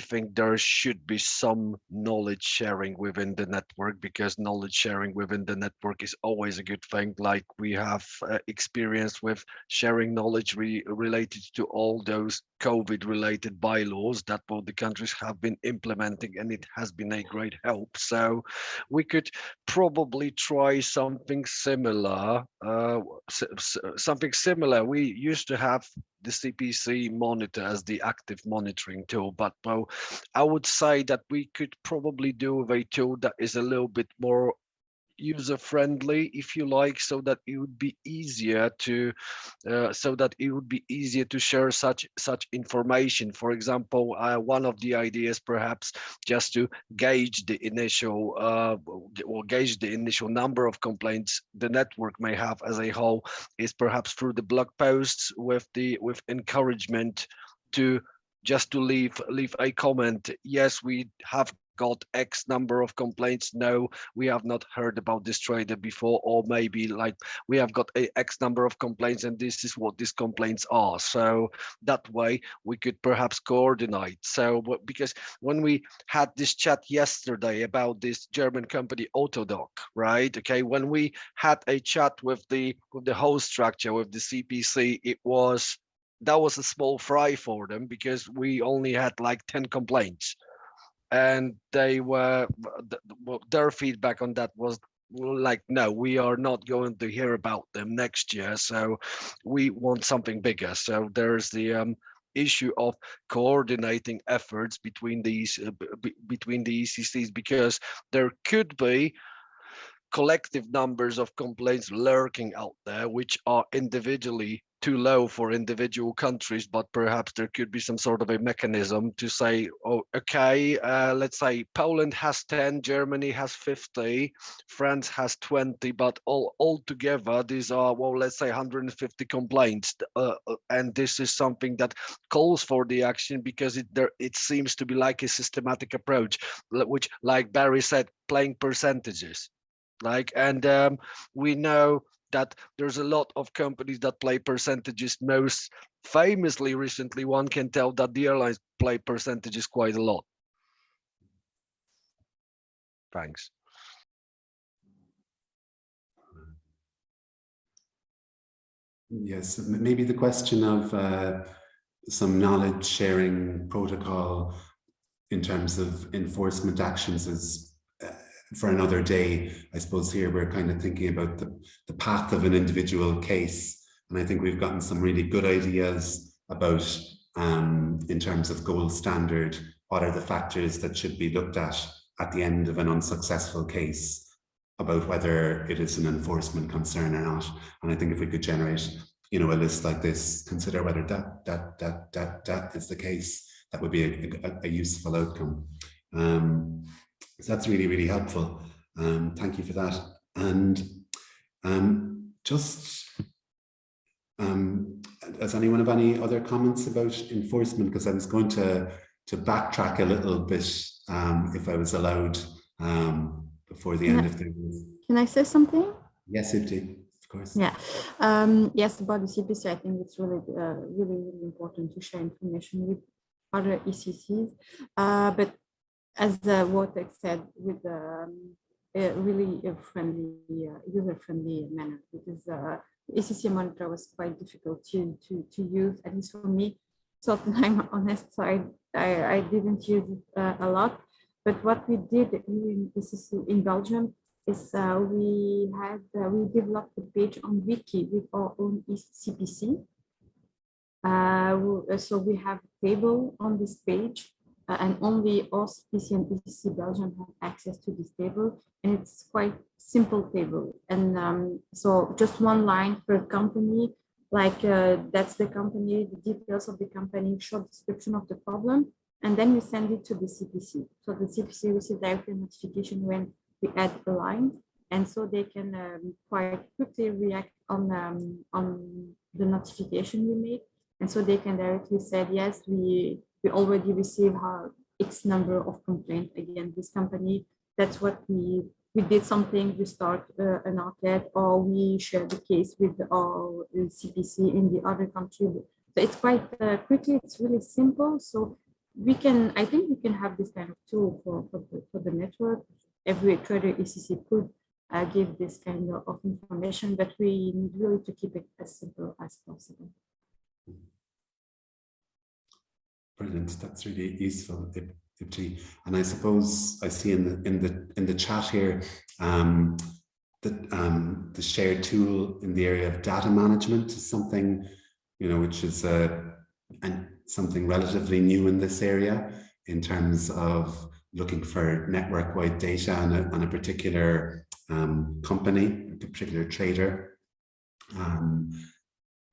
S2: think there should be some knowledge sharing within the network, because knowledge sharing within the network is always a good thing. Like we have experience with sharing knowledge related to all those COVID-related bylaws that both the countries have been implementing, and it has been a great help. So we could probably try something similar. Something similar. We used to have the CPC monitor as the active monitoring tool, but well, I would say that we could probably do with a tool that is a little bit more user friendly, if you like, so that it would be easier to share such information. For example, one of the ideas, perhaps just to gauge the initial number of complaints the network may have as a whole, is perhaps through the blog posts with encouragement to just to leave a comment. Yes, we have got X number of complaints. No, we have not heard about this trader before, or maybe like we have got a X number of complaints and this is what these complaints are. So that way we could perhaps coordinate. So because when we had this chat yesterday about this German company Autodoc, right? Okay, when we had a chat with the whole structure with the CPC, that was a small fry for them, because we only had like 10 complaints. And their feedback on that was like, no, we are not going to hear about them next year, so we want something bigger. So there's the issue of coordinating efforts between these between the ECCs, because there could be collective numbers of complaints lurking out there, which are individually too low for individual countries, but perhaps there could be some sort of a mechanism to say, oh, okay, let's say Poland has 10, Germany has 50, France has 20, but all together, these are, well, let's say 150 complaints. And this is something that calls for the action, because it seems to be like a systematic approach, which, like Barry said, playing percentages. And we know that there's a lot of companies that play percentages. Most famously recently, one can tell that the airlines play percentages quite a lot. Thanks.
S3: Yes, maybe the question of some knowledge sharing protocol in terms of enforcement actions is for another day. I suppose here we're kind of thinking about the path of an individual case. And I think we've gotten some really good ideas about, in terms of gold standard, what are the factors that should be looked at the end of an unsuccessful case about whether it is an enforcement concern or not. And I think if we could generate, a list like this, consider whether that is the case, that would be a useful outcome. So that's really, really helpful. Thank you for that. And does anyone have any other comments about enforcement? Because I was going to backtrack a little bit, if I was allowed, before the end of the.
S9: Can I say something?
S3: Yes, it did, of course.
S9: Yeah. Yes, about the CPC, I think it's really, really important to share information with other ECCs. But as Wojtek said, with a really friendly, user-friendly manner, because ECC monitor was quite difficult to use, at least for me. So I'm honest, so I didn't use it a lot. But what we did in ECC in Belgium is we developed a page on Wiki with our own CPC. So we have a table on this page. And only all CPC and ECC Belgium have access to this table, and it's quite simple table. And so just one line per company, like that's the company, the details of the company, short description of the problem, and then we send it to the CPC. So the CPC receives directly a notification when we add a line, and so they can quite quickly react on the notification we made, and so they can directly say, yes, we already receive X number of complaints against this company. That's what we did something, we start an enquête, or we share the case with our CPC in the other country. So it's quite quickly, it's really simple. So I think we can have this kind of tool for the network. Every trader ECC could give this kind of information, but we need really to keep it as simple as possible.
S3: Brilliant. That's really useful, Ipti. And I suppose I see in the chat here that the shared tool in the area of data management is something, which is something relatively new in this area in terms of looking for network-wide data on a particular company, a particular trader. And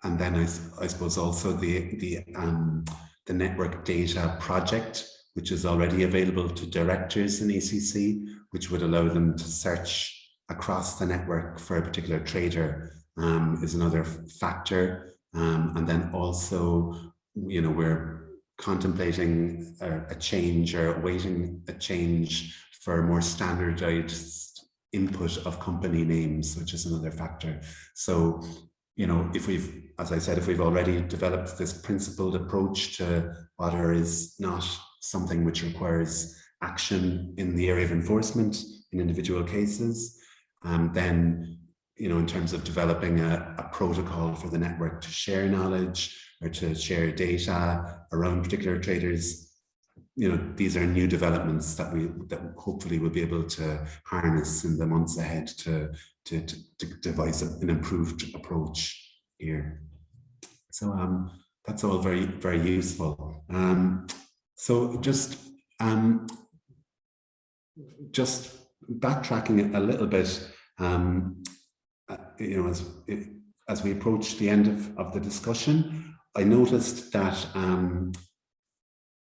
S3: then I suppose also the network data project, which is already available to directors in ECC, which would allow them to search across the network for a particular trader, is another factor. And then also, we're contemplating a change or awaiting a change for more standardized input of company names, which is another factor. So, if as I said, if we've already developed this principled approach to water is not something which requires action in the area of enforcement in individual cases, then, in terms of developing a protocol for the network to share knowledge or to share data around particular traders, these are new developments that hopefully we'll be able to harness in the months ahead to devise an improved approach here. So that's all very, very useful. So just backtracking a little bit, as we approach the end of the discussion, I noticed that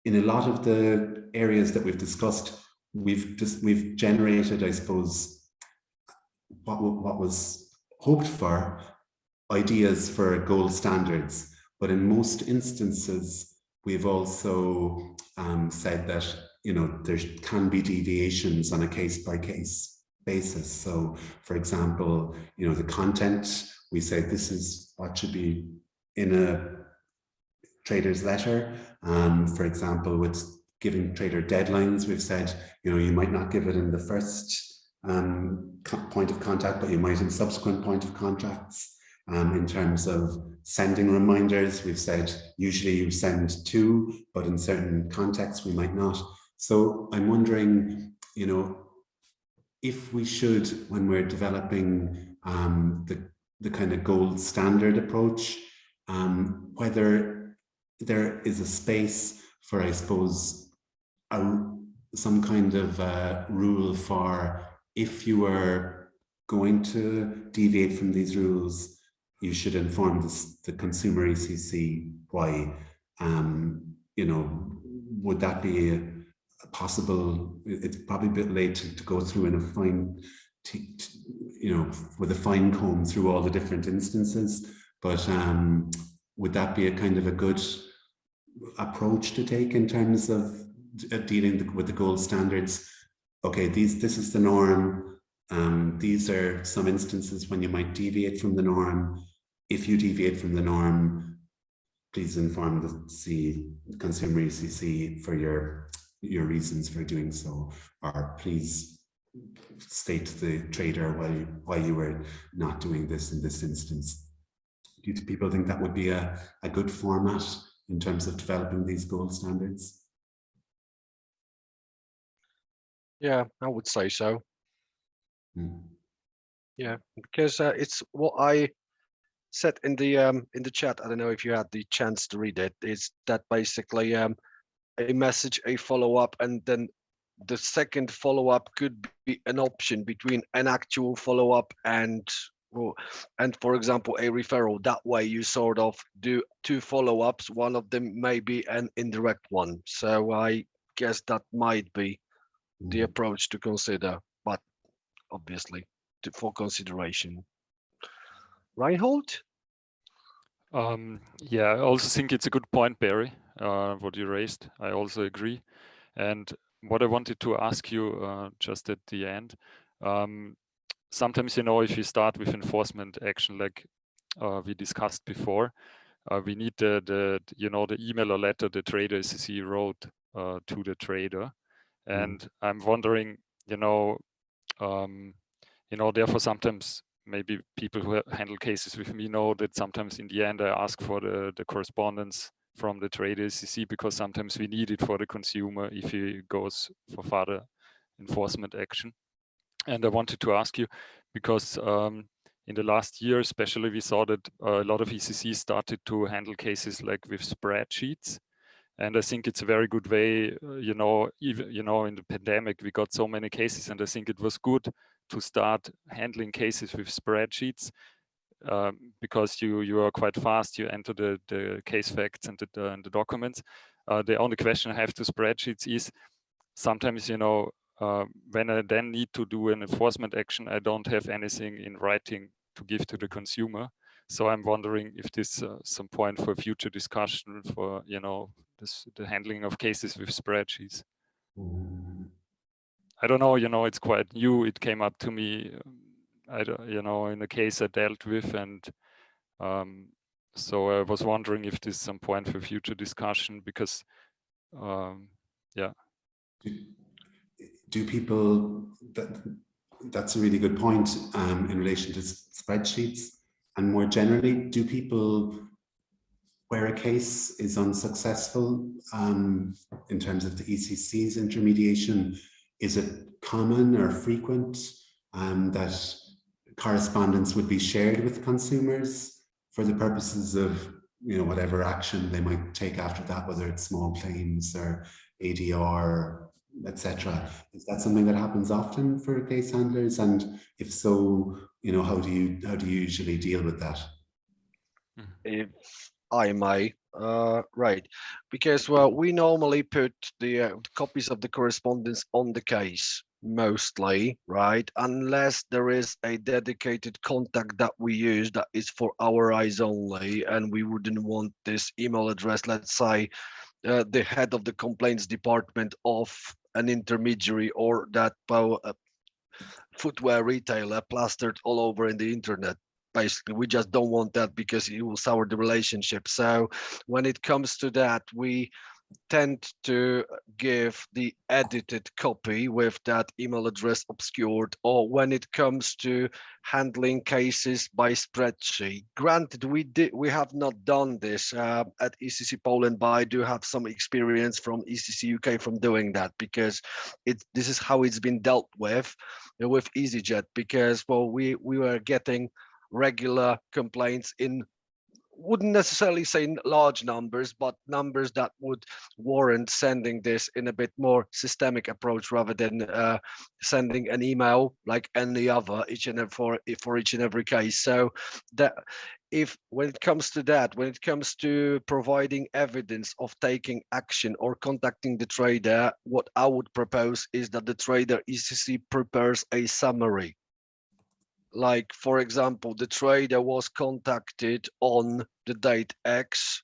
S3: in a lot of the areas that we've discussed, we've generated, I suppose, what was hoped for, ideas for gold standards. But in most instances, we've also said that there can be deviations on a case-by-case basis. So, for example, the content, we say this is what should be in a trader's letter. For example, with giving trader deadlines, we've said, you might not give it in the first point of contact, but you might in subsequent point of contacts. In terms of sending reminders, we've said usually you send 2, but in certain contexts we might not. So I'm wondering, if we should, when we're developing the kind of gold standard approach, whether there is a space for, I suppose, some kind of rule for if you are going to deviate from these rules, you should inform the consumer ECC why. Would that be possible? It's probably a bit late to go through in a fine, with a fine comb through all the different instances, but would that be a kind of a good approach to take in terms of dealing with the gold standards? Okay, this is the norm. These are some instances when you might deviate from the norm. If you deviate from the norm, please inform the consumer ECC for your reasons for doing so, or please state to the trader why you were not doing this in this instance. Do people think that would be a good format in terms of developing these gold standards?
S2: Yeah, I would say so. Yeah, because it's what I said in the chat. I don't know if you had the chance to read it. Is that basically a message, a follow-up, and then the second follow-up could be an option between an actual follow-up and for example a referral. That way you sort of do 2 follow-ups. One of them may be an indirect one. So I guess that might be the approach to consider, but obviously for consideration. Reinhold?
S13: Yeah, I also think it's a good point, Barry, what you raised. I also agree. And what I wanted to ask you just at the end, sometimes, if you start with enforcement action like we discussed before, we need the email or letter the trader SCC wrote to the trader. And I'm wondering, therefore sometimes maybe people who handle cases with me know that sometimes in the end I ask for the correspondence from the trader SCC, because sometimes we need it for the consumer if he goes for further enforcement action. And I wanted to ask you, because in the last year, especially, we saw that a lot of ECC started to handle cases like with spreadsheets. And I think it's a very good way, even, in the pandemic, we got so many cases, and I think it was good to start handling cases with spreadsheets, because you are quite fast, you enter the case facts and the documents. The only question I have to spreadsheets is, sometimes, when I then need to do an enforcement action, I don't have anything in writing to give to the consumer. So I'm wondering if this some point for future discussion for, the handling of cases with spreadsheets. I don't know, it's quite new. It came up to me, in a case I dealt with, and so I was wondering if this is some point for future discussion, because, yeah.
S3: Do people, that's a really good point in relation to spreadsheets, and more generally, do people, where a case is unsuccessful in terms of the ECC's intermediation, is it common or frequent that correspondence would be shared with consumers for the purposes of whatever action they might take after that, whether it's small claims or ADR, etc. Is that something that happens often for case handlers? And if so, how do you usually deal with that?
S2: If I may, right, because we normally put the copies of the correspondence on the case mostly, right, unless there is a dedicated contact that we use that is for our eyes only, and we wouldn't want this email address, let's say the head of the complaints department of an intermediary or that footwear retailer plastered all over in the internet. Basically, we just don't want that because it will sour the relationship. So when it comes to that, we tend to give the edited copy with that email address obscured, or when it comes to handling cases by spreadsheet. Granted, we have not done this at ECC Poland, but I do have some experience from ECC UK from doing that, because this is how it's been dealt with EasyJet, because we were getting regular complaints in, wouldn't necessarily say large numbers, but numbers that would warrant sending this in a bit more systemic approach rather than sending an email like any other for each and every case. So that when it comes to providing evidence of taking action or contacting the trader, what I would propose is that the trader ECC prepares a summary. Like, for example, the trader was contacted on the date X.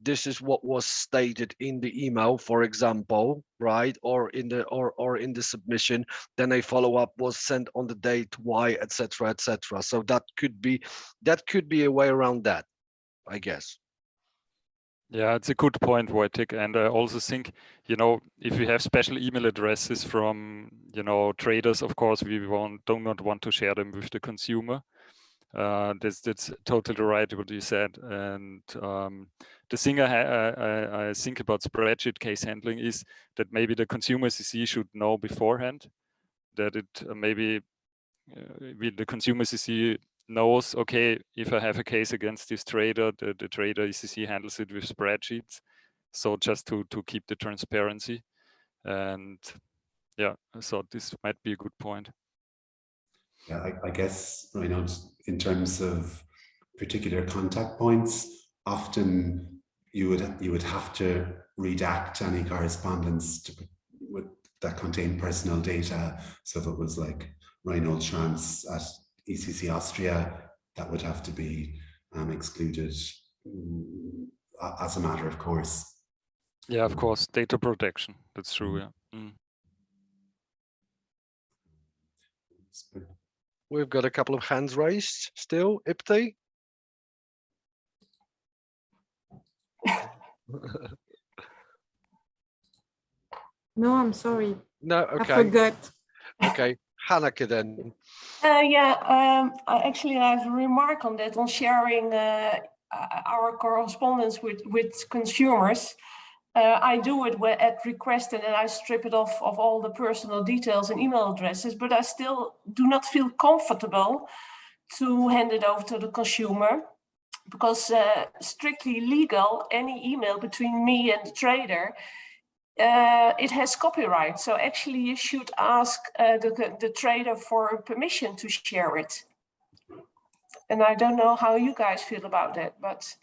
S2: This is what was stated in the email, for example, right? Or in the submission. Then a follow-up was sent on the date Y, etc., etc. So that could be a way around that, I guess.
S13: Yeah, it's a good point, Wojtek. And I also think, if we have special email addresses from, traders, of course, we do not want to share them with the consumer. That's totally right what you said. And the thing I think about spreadsheet case handling is that maybe the consumer CC should know beforehand that it maybe the consumer CC knows, okay, if I have a case against this trader, the trader ECC handles it with spreadsheets. So just to keep the transparency. And yeah, so this might be a good point.
S3: Yeah, I guess, in terms of particular contact points, often you would have to redact any correspondence that contain personal data. So if it was like Reinhold Schranz at ECC Austria, that would have to be excluded as a matter of course.
S13: Yeah, of course, data protection. That's true. Yeah.
S2: We've got a couple of hands raised still. Ipti?
S9: No, I'm sorry.
S2: No, okay.
S9: I forgot.
S2: Okay, Hanneke then.
S12: I actually have a remark on that, on sharing our correspondence with consumers. I do it at request, and then I strip it off of all the personal details and email addresses, but I still do not feel comfortable to hand it over to the consumer, because strictly legal, any email between me and the trader, it has copyright. So actually you should ask the trader for permission to share it. And I don't know how you guys feel about that, but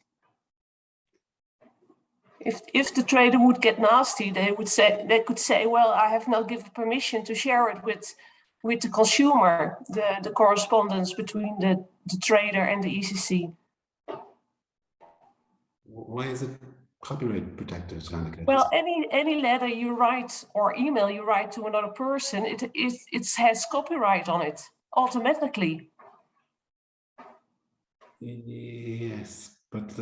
S12: if the trader would get nasty, they could say, well, I have not given permission to share it with the consumer, the correspondence between the trader and the ECC.
S3: Why is it copyright protected, Hanneke?
S12: Well, any letter you write or email you write to another person, it has copyright on it automatically.
S3: Yes, but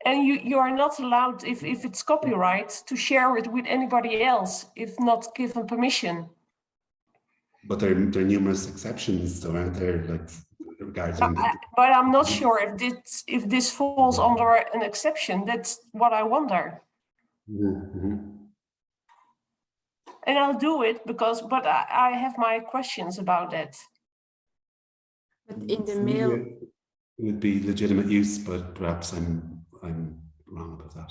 S12: and you are not allowed, if it's copyright, to share it with anybody else if not given permission.
S3: But there are numerous exceptions, though, aren't there? Like regarding.
S12: But I'm not sure if this falls under an exception. That's what I wonder.
S3: Mm-hmm.
S12: And I'll do it but I have my questions about that.
S9: But in the mail,
S3: it would be legitimate use, but perhaps I'm wrong about that.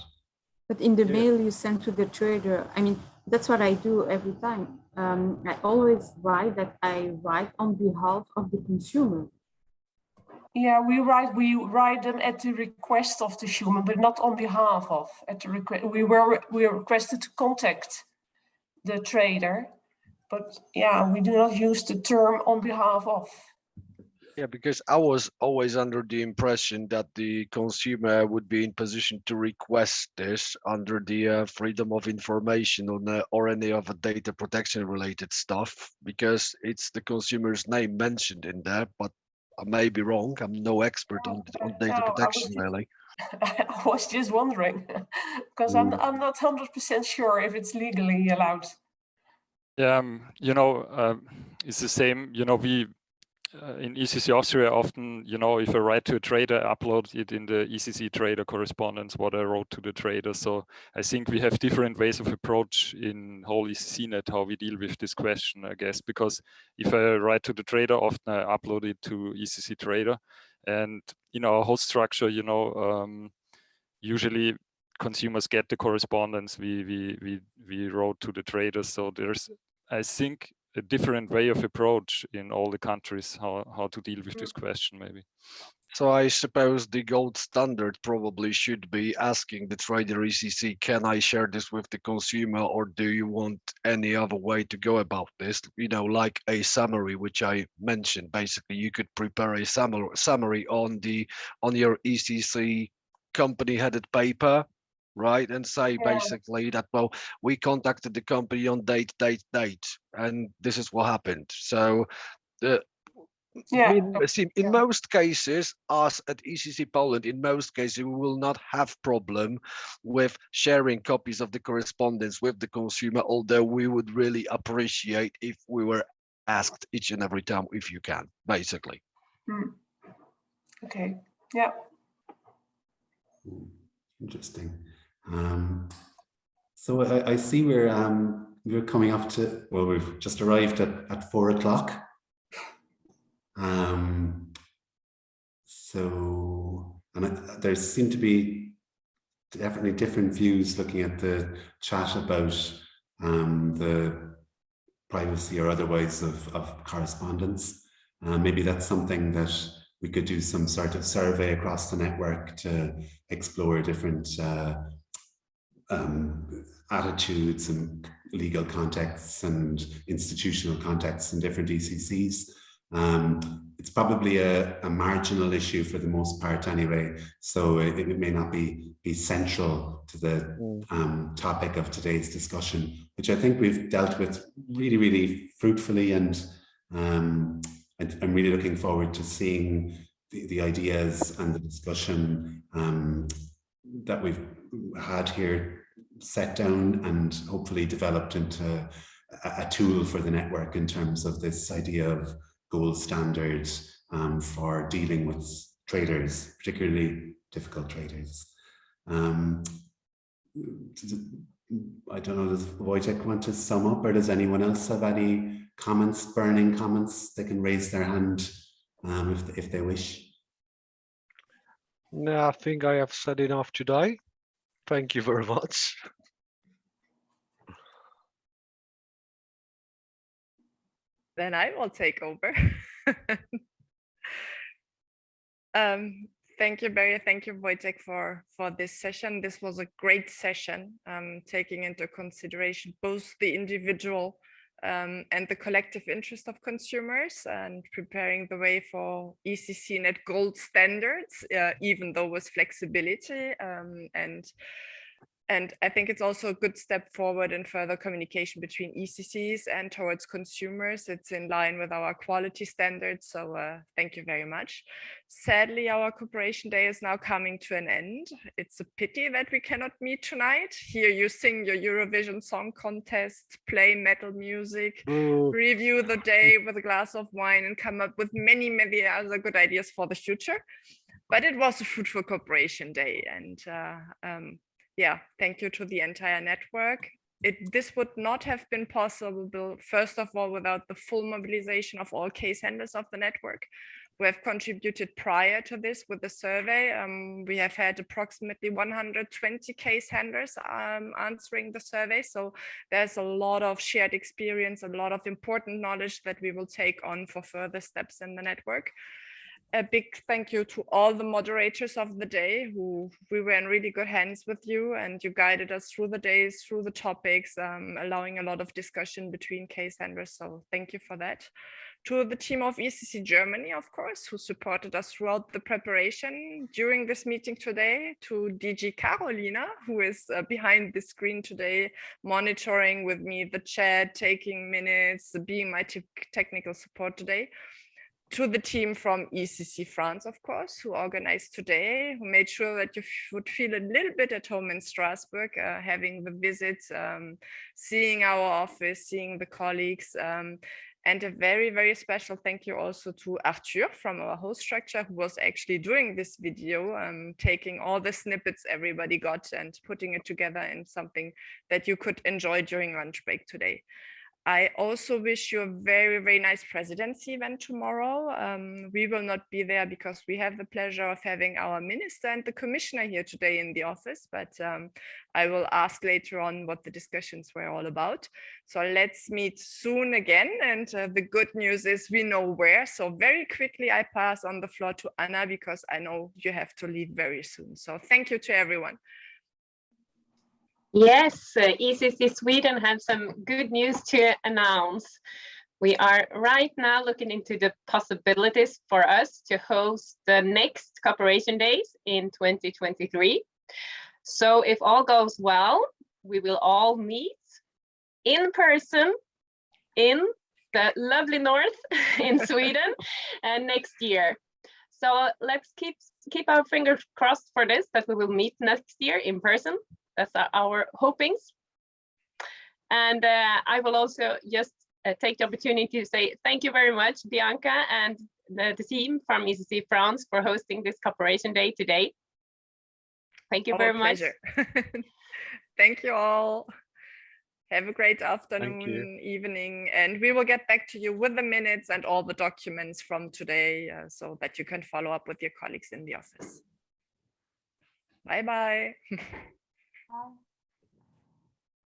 S9: But in the mail you send to the trader, I mean, that's what I do every time. I always write that I write on behalf of the consumer.
S12: Yeah, we write them at the request of the consumer, but not on behalf of. At the request, we were requested to contact the trader, but yeah, we do not use the term on behalf of.
S2: Yeah, because I was always under the impression that the consumer would be in position to request this under the freedom of information or any other data protection related stuff, because it's the consumer's name mentioned in there. But I may be wrong. I'm no expert on data protection, really.
S12: I was just wondering, because I'm not 100% sure if it's legally allowed.
S13: Yeah, it's the same. We in ECC Austria often, if I write to a trader, I upload it in the ECC trader correspondence, what I wrote to the trader. So I think we have different ways of approach in whole ECC net, how we deal with this question, I guess, because if I write to the trader, often I upload it to ECC trader. And in our host structure, usually consumers get the correspondence we wrote to the traders. So there's, I think, a different way of approach in all the countries, how to deal with this question, maybe.
S2: So I suppose the gold standard probably should be asking the trader ECC, can I share this with the consumer, or do you want any other way to go about this? Like a summary, which I mentioned. Basically, you could prepare a summary on your ECC company headed paper, right, and say basically that, well, we contacted the company on date, and this is what happened. So in most cases, us at ECC Poland, in most cases, we will not have problem with sharing copies of the correspondence with the consumer, although we would really appreciate if we were asked each and every time if you can, basically.
S12: Okay, yeah.
S3: Interesting. So I see we're coming up to, well, we've just arrived at 4 o'clock. There seem to be definitely different views looking at the chat about the privacy or otherwise of correspondence. Maybe that's something that we could do some sort of survey across the network to explore different attitudes and legal contexts and institutional contexts in different ECCs. It's probably a marginal issue for the most part anyway, so it may not be central to the topic of today's discussion, which I think we've dealt with really, really fruitfully, and I'm really looking forward to seeing the ideas and the discussion that we've had here set down and hopefully developed into a tool for the network in terms of this idea of gold standards for dealing with traders, particularly difficult traders. I don't know, does Wojciech want to sum up, or does anyone else have any comments, burning comments? They can raise their hand if they wish.
S2: No, I think I have said enough today. Thank you very much.
S1: Then I will take over. Thank you, Barry. Thank you, Wojciech, for this session. This was a great session, taking into consideration both the individual and the collective interest of consumers, and preparing the way for ECC net gold standards, even though with flexibility. And I think it's also a good step forward in further communication between ECCs and towards consumers. It's in line with our quality standards. So thank you very much. Sadly, our cooperation day is now coming to an end. It's a pity that we cannot meet tonight. Hear you sing your Eurovision Song Contest, play metal music, review the day with a glass of wine, and come up with many, many other good ideas for the future. But it was a fruitful cooperation day. And yeah, thank you to the entire network. This would not have been possible, first of all, without the full mobilization of all case handlers of the network, who have contributed prior to this with the survey. We have had approximately 120 case handlers answering the survey. So there's a lot of shared experience, a lot of important knowledge that we will take on for further steps in the network. A big thank you to all the moderators of the day, who we were in really good hands with you, and you guided us through the days, through the topics, allowing a lot of discussion between case handlers. So thank you for that. To the team of ECC Germany, of course, who supported us throughout the preparation during this meeting today. To DG Carolina, who is behind the screen today, monitoring with me the chat, taking minutes, being my technical support today. To the team from ECC France, of course, who organized today, who made sure that you would feel a little bit at home in Strasbourg, having the visits, seeing our office, seeing the colleagues. And a very, very special thank you also to Arthur from our host structure, who was actually doing this video, taking all the snippets everybody got and putting it together in something that you could enjoy during lunch break today. I also wish you a very, very nice presidency event tomorrow. We will not be there because we have the pleasure of having our minister and the commissioner here today in the office, but I will ask later on what the discussions were all about. So let's meet soon again. And the good news is we know where. So very quickly, I pass on the floor to Anna, because I know you have to leave very soon. So thank you to everyone.
S16: Yes, ECC Sweden have some good news to announce. We are right now looking into the possibilities for us to host the next Cooperation Days in 2023. So if all goes well, we will all meet in person in the lovely north in Sweden next year. So let's keep our fingers crossed for this, that we will meet next year in person. That's our hopings. And I will also just take the opportunity to say thank you very much, Bianca, and the team from ECC France for hosting this Cooperation Day today. Thank you very much.
S1: Thank you all. Have a great afternoon, evening, and we will get back to you with the minutes and all the documents from today, so that you can follow up with your colleagues in the office. Bye-bye.
S9: Bye.